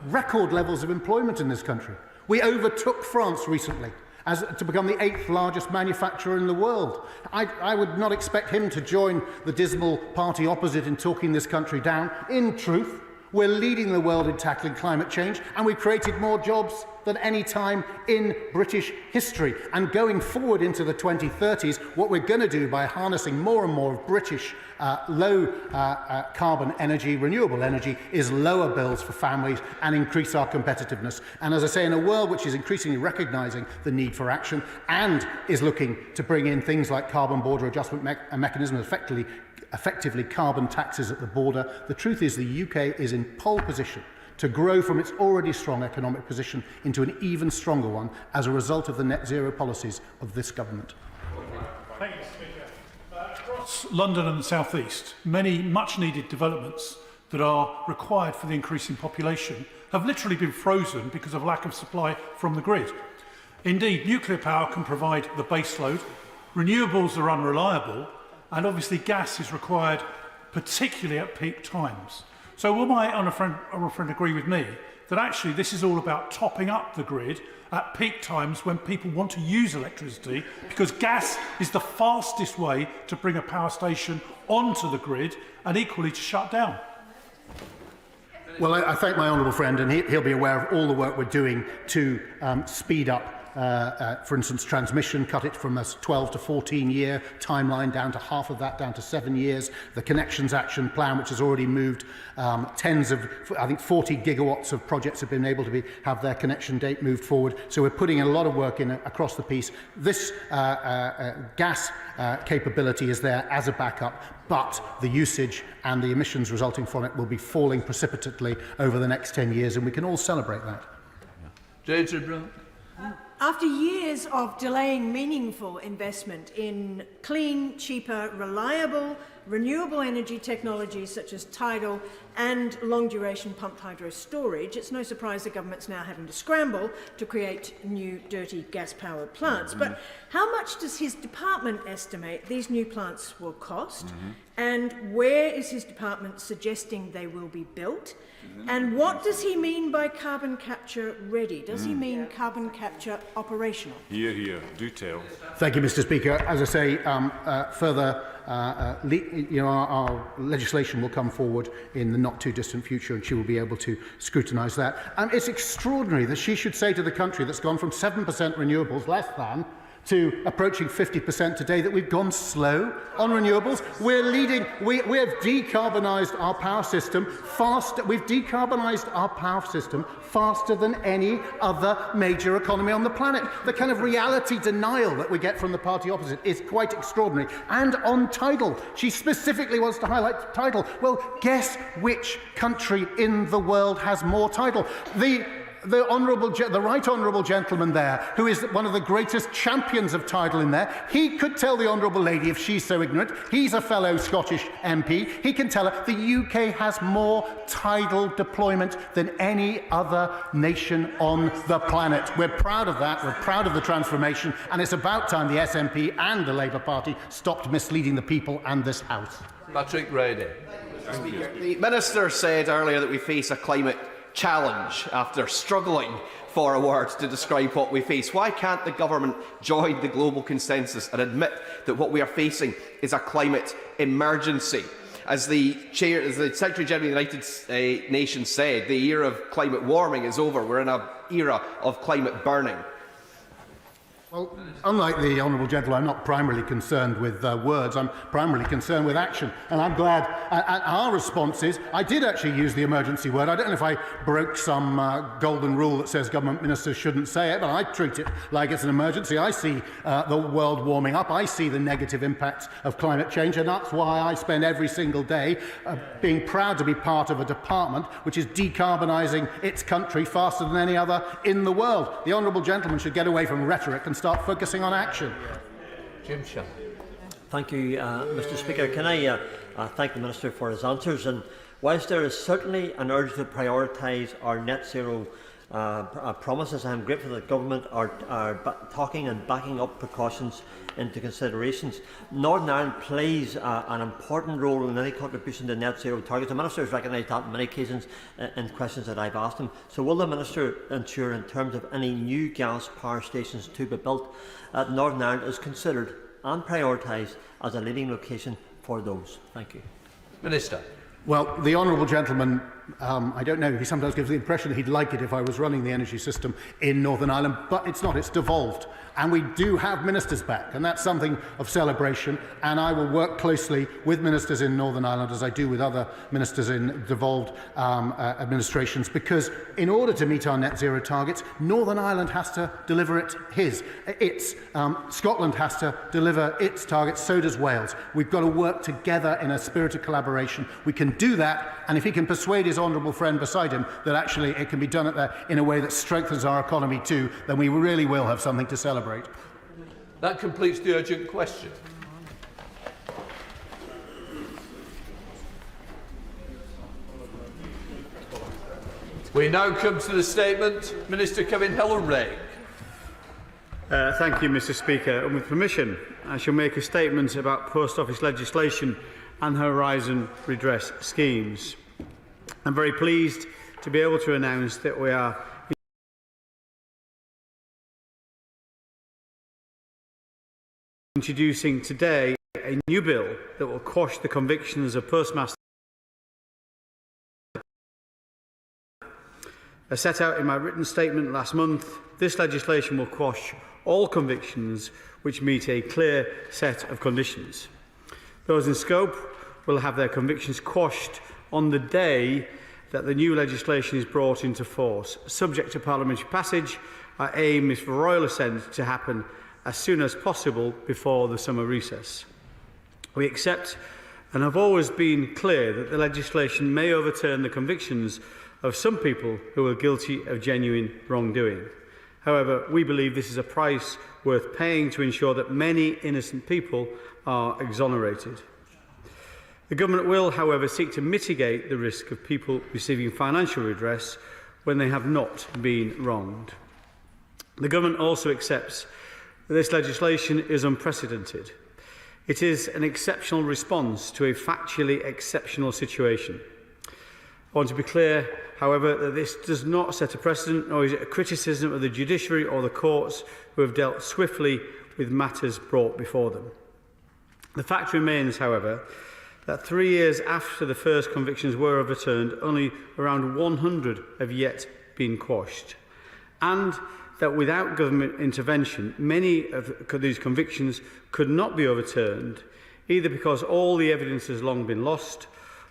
Record levels of employment in this country. We overtook France recently to become the 8th largest manufacturer in the world. I would not expect him to join the dismal party opposite in talking this country down. In truth, we're leading the world in tackling climate change, and we've created more jobs than any time in British history. And going forward into the 2030s, what we're going to do by harnessing more and more of British low carbon energy, renewable energy, is lower bills for families and increase our competitiveness. And as I say, in a world which is increasingly recognising the need for action and is looking to bring in things like carbon border adjustment mechanisms, effectively carbon taxes at the border, the truth is the UK is in pole position to grow from its already strong economic position into an even stronger one as a result of the net zero policies of this government. Thank you, Speaker. Across London and the South East, many much-needed developments that are required for the increasing population have literally been frozen because of lack of supply from the grid. Indeed, nuclear power can provide the baseload, renewables are unreliable, and obviously gas is required particularly at peak times. So will my honourable friend agree with me that actually this is all about topping up the grid at peak times when people want to use electricity, because gas is the fastest way to bring a power station onto the grid and equally to shut down? Well, I thank my honourable friend, and he'll be aware of all the work we're doing to speed up, for instance, transmission, cut it from a 12 to 14-year timeline down to half of that, down to 7 years. The Connections Action Plan, which has already moved tens of, I think, 40 gigawatts of projects have been able to have their connection date moved forward. So we're putting a lot of work in across the piece. This gas capability is there as a backup, but the usage and the emissions resulting from it will be falling precipitately over the next 10 years, and we can all celebrate that. James Brown. After years of delaying meaningful investment in clean, cheaper, reliable, renewable energy technologies such as tidal and long-duration pumped hydro storage, it's no surprise the government's now having to scramble to create new dirty gas-powered plants. But how much does his department estimate these new plants will cost? And where is his department suggesting they will be built? And what does he mean by carbon capture ready? Does he mean carbon capture operational? Hear, hear. Do tell. Thank you, Mr. Speaker. As I say, further our legislation will come forward in the not too distant future, and she will be able to scrutinise that. It's extraordinary that she should say to the country that's gone from 7% renewables, less than, to approaching 50% today, that we've gone slow on renewables. We're leading. We have decarbonised our power system faster. We've decarbonised our power system faster than any other major economy on the planet. The kind of reality denial that we get from the party opposite is quite extraordinary. And on tidal, she specifically wants to highlight tidal. Well, guess which country in the world has more tidal? The right honourable gentleman there, who is one of the greatest champions of tidal in there, he could tell the honourable lady, if she's so ignorant, he's a fellow Scottish MP, he can tell her the UK has more tidal deployment than any other nation on the planet. We're proud of that, we're proud of the transformation, and it's about time the SNP and the Labour Party stopped misleading the people and this House. Patrick Brady. The Minister said earlier that we face a climate challenge after struggling for a word to describe what we face. Why can't the government join the global consensus and admit that what we are facing is a climate emergency? As the Secretary General of the United Nations said, the era of climate warming is over. We're in an era of climate burning. Well, unlike the honourable gentleman, I'm not primarily concerned with words, I'm primarily concerned with action. And I'm glad our response is, I did actually use the emergency word. I don't know if I broke some golden rule that says government ministers shouldn't say it, but I treat it like it's an emergency. I see the world warming up. I see the negative impacts of climate change, and that's why I spend every single day being proud to be part of a department which is decarbonising its country faster than any other in the world. The honourable gentleman should get away from rhetoric and start focusing on action. Jim Shaw. Thank you, Mr. Speaker. Can I thank the Minister for his answers? And whilst there is certainly an urge to prioritise our net zero promises, I am grateful that government are talking and backing up precautions into considerations. Northern Ireland plays an important role in any contribution to net zero targets. The Minister has recognised that in many occasions in questions that I've asked him. So will the Minister ensure, in terms of any new gas power stations to be built, that Northern Ireland is considered and prioritised as a leading location for those? Thank you. Minister. Well, the honourable gentleman, I don't know, he sometimes gives the impression that he'd like it if I was running the energy system in Northern Ireland, but it's not, it's devolved. And we do have ministers back, and that's something of celebration, and I will work closely with ministers in Northern Ireland, as I do with other ministers in devolved administrations, because in order to meet our net zero targets, Northern Ireland has to deliver its. Scotland has to deliver its targets, so does Wales. We've got to work together in a spirit of collaboration. We can do that, and if he can persuade his honourable friend beside him that actually it can be done in a way that strengthens our economy too, then we really will have something to celebrate. That completes the urgent question. We now come to the statement. Minister Kevin Helen-Ray. Thank you, Mr. Speaker. And with permission, I shall make a statement about post office legislation and Horizon redress schemes. I'm very pleased to be able to announce that we are introducing today a new bill that will quash the convictions of postmasters As set out in my written statement last month, this legislation will quash all convictions which meet a clear set of conditions. Those in scope will have their convictions quashed on the day that the new legislation is brought into force. Subject to parliamentary passage, our aim is for royal assent to happen as soon as possible before the summer recess. We accept and have always been clear that the legislation may overturn the convictions of some people who are guilty of genuine wrongdoing. However, we believe this is a price worth paying to ensure that many innocent people are exonerated. The Government will, however, seek to mitigate the risk of people receiving financial redress when they have not been wronged. The Government also accepts that this legislation is unprecedented. It is an exceptional response to a factually exceptional situation. I want to be clear, however, that this does not set a precedent, nor is it a criticism of the judiciary or the courts who have dealt swiftly with matters brought before them. The fact remains, however, that 3 years after the first convictions were overturned, only around 100 have yet been quashed, and that without government intervention, many of these convictions could not be overturned, either because all the evidence has long been lost,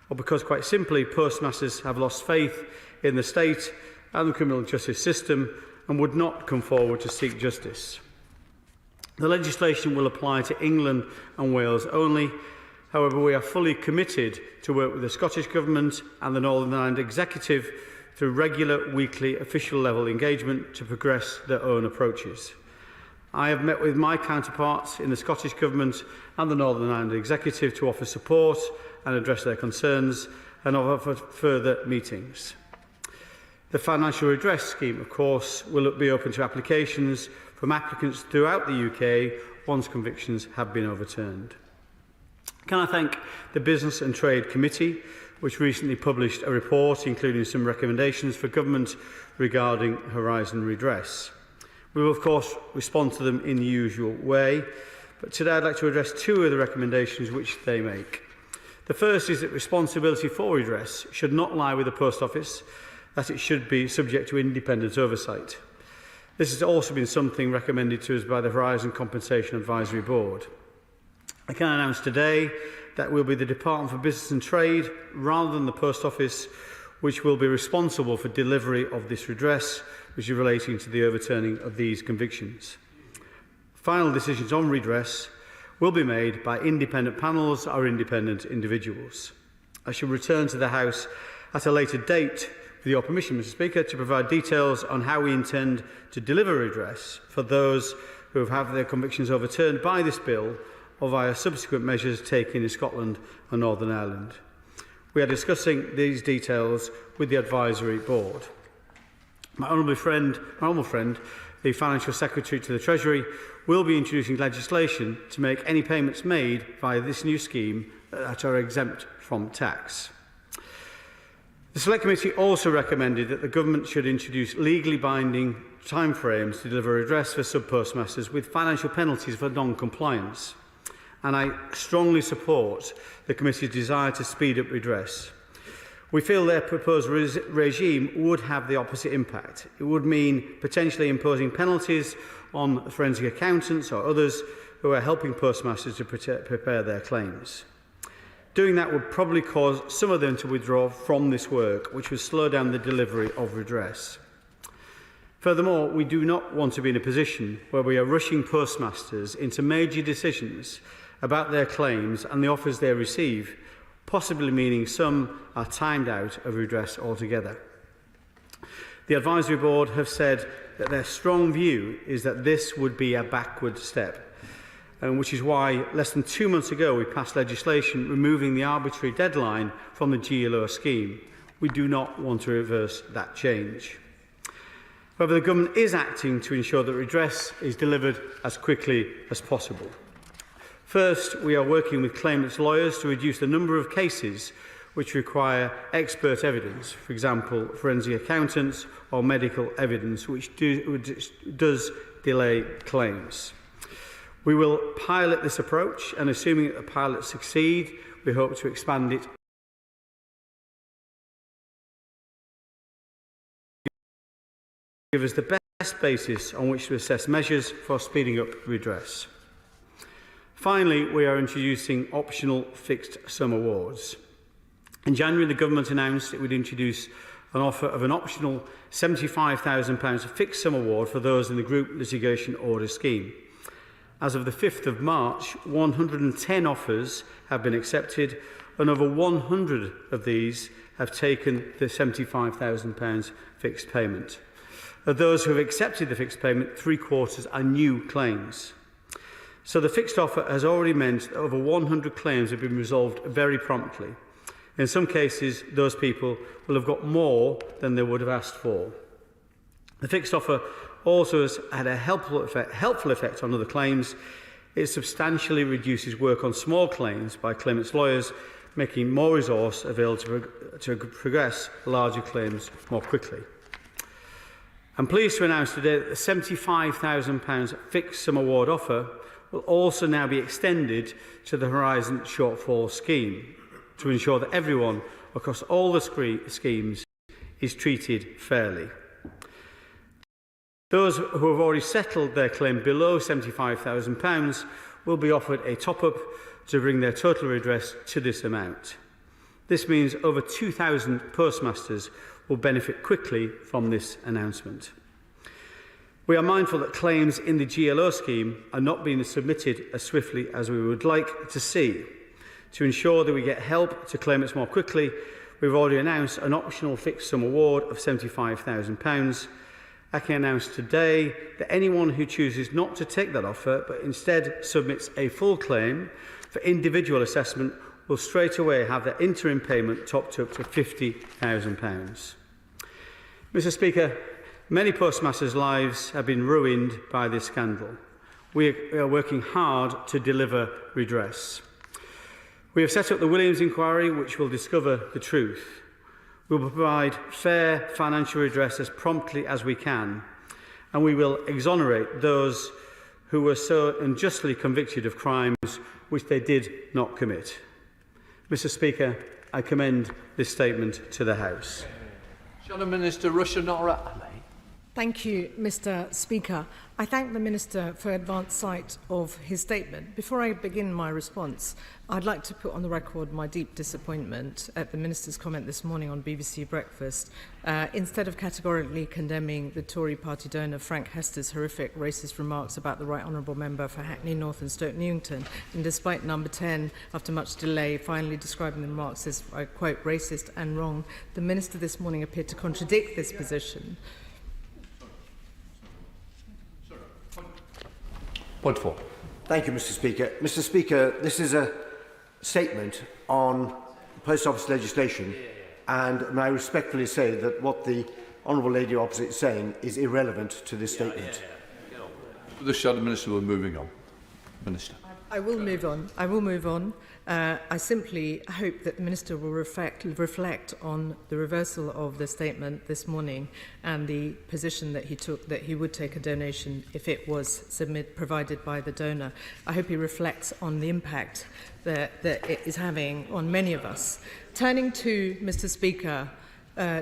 or because, quite simply, postmasters have lost faith in the state and the criminal justice system and would not come forward to seek justice. The legislation will apply to England and Wales only. However, we are fully committed to work with the Scottish Government and the Northern Ireland Executive through regular weekly official level engagement to progress their own approaches. I have met with my counterparts in the Scottish Government and the Northern Ireland Executive to offer support and address their concerns, and offer further meetings. The financial redress scheme, of course, will be open to applications from applicants throughout the UK once convictions have been overturned. Can I thank the Business and Trade Committee, which recently published a report including some recommendations for government regarding Horizon redress. We will, of course, respond to them in the usual way, but today I'd like to address two of the recommendations which they make. The first is that responsibility for redress should not lie with the Post Office, that it should be subject to independent oversight. This has also been something recommended to us by the Horizon Compensation Advisory Board. I can announce today that it will be the Department for Business and Trade, rather than the Post Office, which will be responsible for delivery of this redress, which is relating to the overturning of these convictions. Final decisions on redress will be made by independent panels or independent individuals. I shall return to the House at a later date, with your permission, Mr. Speaker, to provide details on how we intend to deliver redress for those who have had their convictions overturned by this bill or via subsequent measures taken in Scotland and Northern Ireland. We are discussing these details with the Advisory Board. My honourable friend, the Financial Secretary to the Treasury, will be introducing legislation to make any payments made via this new scheme that are exempt from tax. The Select Committee also recommended that the Government should introduce legally binding timeframes to deliver redress for sub-postmasters with financial penalties for non-compliance. And I strongly support the Committee's desire to speed up redress. We feel their proposed regime would have the opposite impact. It would mean potentially imposing penalties on forensic accountants or others who are helping postmasters to prepare their claims. Doing that would probably cause some of them to withdraw from this work, which would slow down the delivery of redress. Furthermore, we do not want to be in a position where we are rushing postmasters into major decisions about their claims and the offers they receive, possibly meaning some are timed out of redress altogether. The Advisory Board have said that their strong view is that this would be a backward step, which is why less than 2 months ago we passed legislation removing the arbitrary deadline from the GLO scheme. We do not want to reverse that change. However, the Government is acting to ensure that redress is delivered as quickly as possible. First, we are working with claimants' lawyers to reduce the number of cases which require expert evidence, for example, forensic accountants or medical evidence, which does delay claims. We will pilot this approach, and assuming that the pilots succeed, we hope to expand it give us the best basis on which to assess measures for speeding up redress. Finally, we are introducing optional fixed sum awards. In January, the Government announced it would introduce an offer of an optional £75,000 fixed sum award for those in the Group Litigation Order scheme. As of the 5th of March, 110 offers have been accepted, and over 100 of these have taken the £75,000 fixed payment. Of those who have accepted the fixed payment, 3/4 are new claims. So the fixed offer has already meant that over 100 claims have been resolved very promptly. In some cases, those people will have got more than they would have asked for. The fixed offer also has had a helpful effect on other claims. It substantially reduces work on small claims by claimants' lawyers, making more resource available to progress larger claims more quickly. I'm pleased to announce today that the £75,000 fixed sum award offer will also now be extended to the Horizon Shortfall Scheme to ensure that everyone across all the schemes is treated fairly. Those who have already settled their claim below £75,000 will be offered a top-up to bring their total redress to this amount. This means over 2,000 postmasters will benefit quickly from this announcement. We are mindful that claims in the GLO scheme are not being submitted as swiftly as we would like to see. To ensure that we get help to claimants more quickly, we've already announced an optional fixed sum award of £75,000. I can announce today that anyone who chooses not to take that offer but instead submits a full claim for individual assessment will straight away have their interim payment topped up to £50,000. Mr. Speaker, many postmasters' lives have been ruined by this scandal. We are working hard to deliver redress. We have set up the Williams inquiry, which will discover the truth. We will provide fair financial redress as promptly as we can, and we will exonerate those who were so unjustly convicted of crimes which they did not commit. Mr. Speaker, I commend this statement to the House. Shadow Minister Rushanora Ali. Thank you, Mr. Speaker. I thank the Minister for advance sight of his statement. Before I begin my response, I'd like to put on the record my deep disappointment at the Minister's comment this morning on BBC Breakfast. Instead of categorically condemning the Tory party donor Frank Hester's horrific racist remarks about the Right Honourable Member for Hackney North and Stoke Newington, and despite Number 10, after much delay, finally describing the remarks as, I quote, racist and wrong, the Minister this morning appeared to contradict this position. Point 4. Thank you, Mr. Speaker. Mr. Speaker, this is a statement on post office legislation, and may I respectfully say that what the honourable lady opposite is saying is irrelevant to this statement. The Shadow Minister, we're moving on. Minister. I will move on. I will move on. I simply hope that the Minister will reflect on the reversal of the statement this morning and the position that he took, that he would take a donation if it was provided by the donor. I hope he reflects on the impact that it is having on many of us. Turning to Mr. Speaker,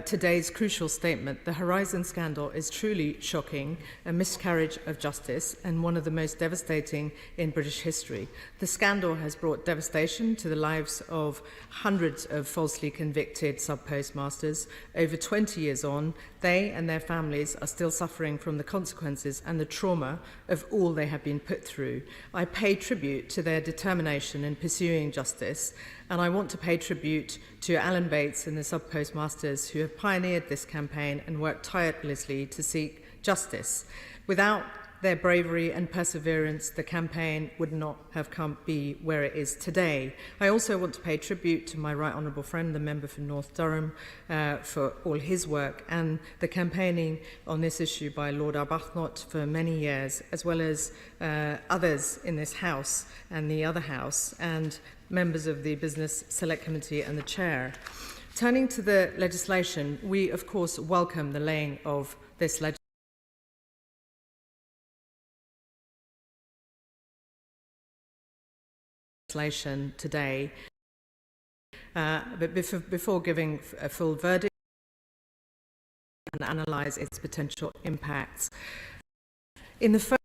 today's crucial statement, the Horizon scandal is truly shocking, a miscarriage of justice and one of the most devastating in British history. The scandal has brought devastation to the lives of hundreds of falsely convicted sub-postmasters. Over 20 years on, they and their families are still suffering from the consequences and the trauma of all they have been put through. I pay tribute to their determination in pursuing justice, and I want to pay tribute to Alan Bates and the sub-postmasters who have pioneered this campaign and worked tirelessly to seek justice. Without their bravery and perseverance, the campaign would not have be where it is today. I also want to pay tribute to my right honourable friend, the member for North Durham, for all his work and the campaigning on this issue by Lord Arbuthnot for many years, as well as others in this House and the other House, and members of the Business Select Committee and the Chair. Turning to the legislation, we of course welcome the laying of this legislation today. But before giving a full verdict and analyse its potential impacts. In the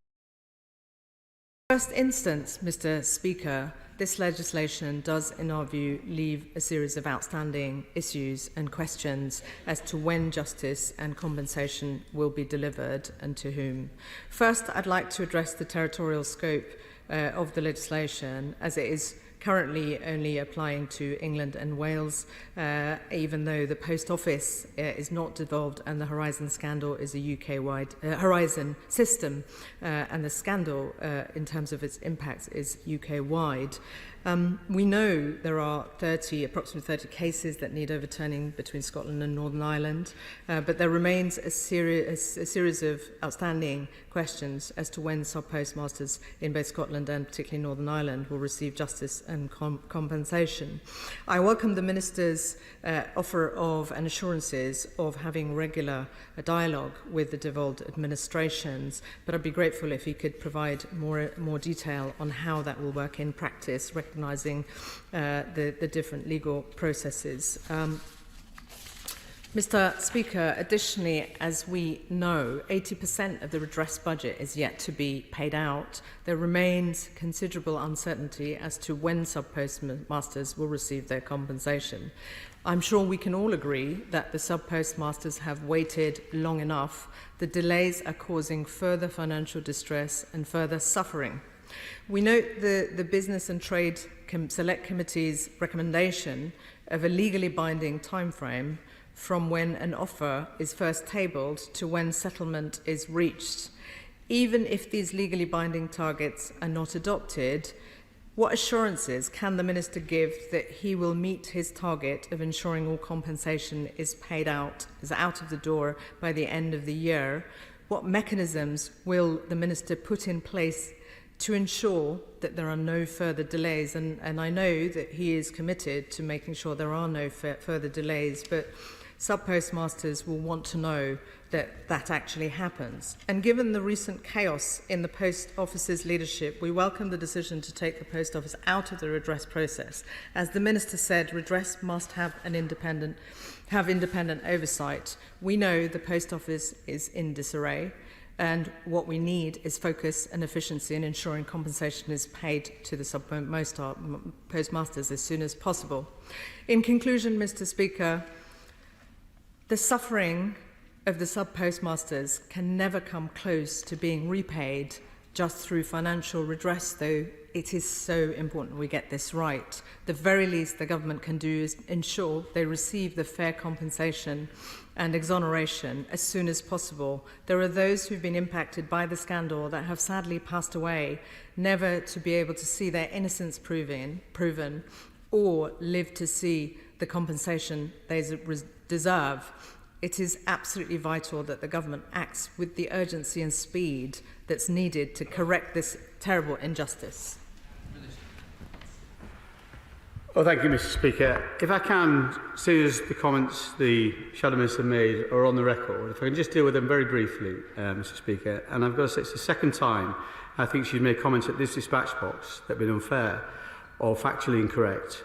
first instance, Mr. Speaker, this legislation does, in our view, leave a series of outstanding issues and questions as to when justice and compensation will be delivered and to whom. First, I'd like to address the territorial scope of the legislation, as it is currently only applying to England and Wales, even though the Post Office is not devolved and the Horizon scandal is a UK-wide Horizon system, and the scandal in terms of its impacts is UK-wide. We know there are approximately 30 cases that need overturning between Scotland and Northern Ireland, but there remains a series of outstanding questions as to when sub-postmasters in both Scotland and particularly Northern Ireland will receive justice and compensation. I welcome the Minister's offer of and assurances of having regular dialogue with the devolved administrations, but I'd be grateful if he could provide more detail on how that will work in practice, recognising the different legal processes. Mr. Speaker, additionally, as we know, 80% of the redress budget is yet to be paid out. There remains considerable uncertainty as to when sub-postmasters will receive their compensation. I'm sure we can all agree that the sub-postmasters have waited long enough. The delays are causing further financial distress and further suffering. We note the Business and Trade Select Committee's recommendation of a legally binding timeframe from when an offer is first tabled to when settlement is reached. Even if these legally binding targets are not adopted, what assurances can the Minister give that he will meet his target of ensuring all compensation is out of the door by the end of the year? What mechanisms will the Minister put in place to ensure that there are no further delays? And I know that he is committed to making sure there are no further delays, but sub-postmasters will want to know that that actually happens. And given the recent chaos in the Post Office's leadership, we welcome the decision to take the Post Office out of the redress process. As the Minister said, redress must have independent oversight. We know the Post Office is in disarray, and what we need is focus and efficiency in ensuring compensation is paid to the sub-postmasters as soon as possible. In conclusion, Mr. Speaker, the suffering of the sub-postmasters can never come close to being repaid just through financial redress, though it is so important we get this right. The very least the government can do is ensure they receive the fair compensation and exoneration as soon as possible. There are those who've been impacted by the scandal that have sadly passed away, never to be able to see their innocence proven or live to see the compensation they deserve. It is absolutely vital that the government acts with the urgency and speed that's needed to correct this terrible injustice. Well, thank you, Mr. Speaker. If I can, seeing as the comments the Shadow Minister made are on the record, if I can just deal with them very briefly, Mr. Speaker. And I've got to say it's the second time I think she's made comments at this dispatch box that have been unfair or factually incorrect.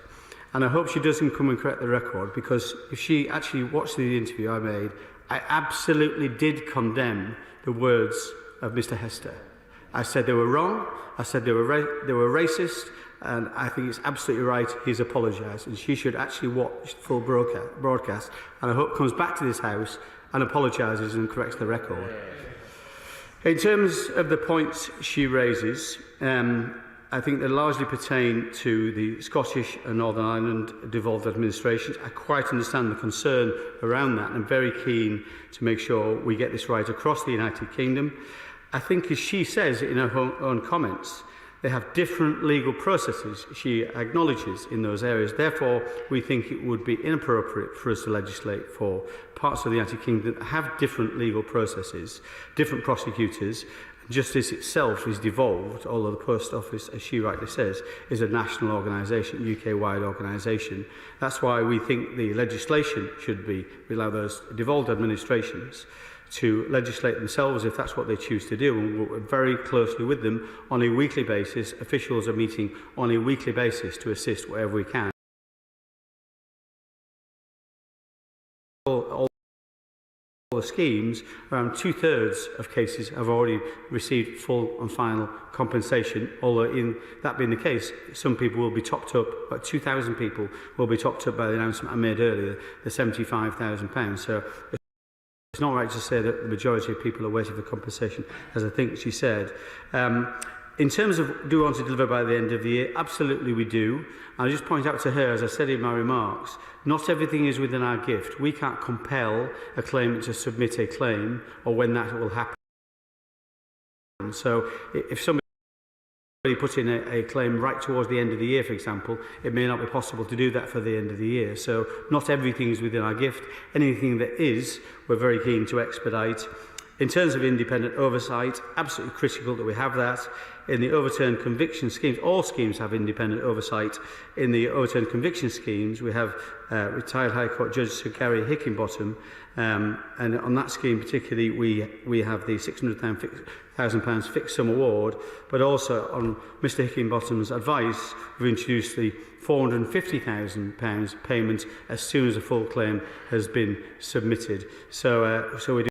And I hope she doesn't come and correct the record, because if she actually watched the interview I made, I absolutely did condemn the words of Mr. Hester. I said they were wrong, I said they were racist, and I think it's absolutely right he's apologised, and she should actually watch the full broadcast, and I hope comes back to this House and apologises and corrects the record. In terms of the points she raises, I think they largely pertain to the Scottish and Northern Ireland devolved administrations. I quite understand the concern around that, and I'm very keen to make sure we get this right across the United Kingdom. I think, as she says in her own comments, they have different legal processes, she acknowledges, in those areas. Therefore, we think it would be inappropriate for us to legislate for parts of the United Kingdom that have different legal processes, different prosecutors. Justice itself is devolved, although the Post Office, as she rightly says, is a national organisation, UK-wide organisation. That's why we think the legislation should be allow those devolved administrations to legislate themselves if that's what they choose to do, and we'll work very closely with them on a weekly basis. Officials are meeting on a weekly basis to assist wherever we can. All the schemes, around 2/3 of cases have already received full and final compensation, although in that being the case, some people will be topped up, about 2,000 people will be topped up by the announcement I made earlier, the £75,000. So it's not right to say that the majority of people are waiting for compensation, as I think she said. In terms of do we want to deliver by the end of the year, absolutely we do. And I just point out to her, as I said in my remarks, not everything is within our gift. We can't compel a claimant to submit a claim or when that will happen. So if somebody put in a claim right towards the end of the year, for example, it may not be possible to do that for the end of the year. So not everything is within our gift. Anything that is, we're very keen to expedite. In terms of independent oversight, absolutely critical that we have that. In the overturned conviction schemes, all schemes have independent oversight. In the overturned conviction schemes, we have retired High Court Judge Sir Gary Hickinbottom, and on that scheme particularly, we have the £600,000 fixed sum award, but also on Mr Hickinbottom's advice, we've introduced the £450,000 payment as soon as a full claim has been submitted. So we do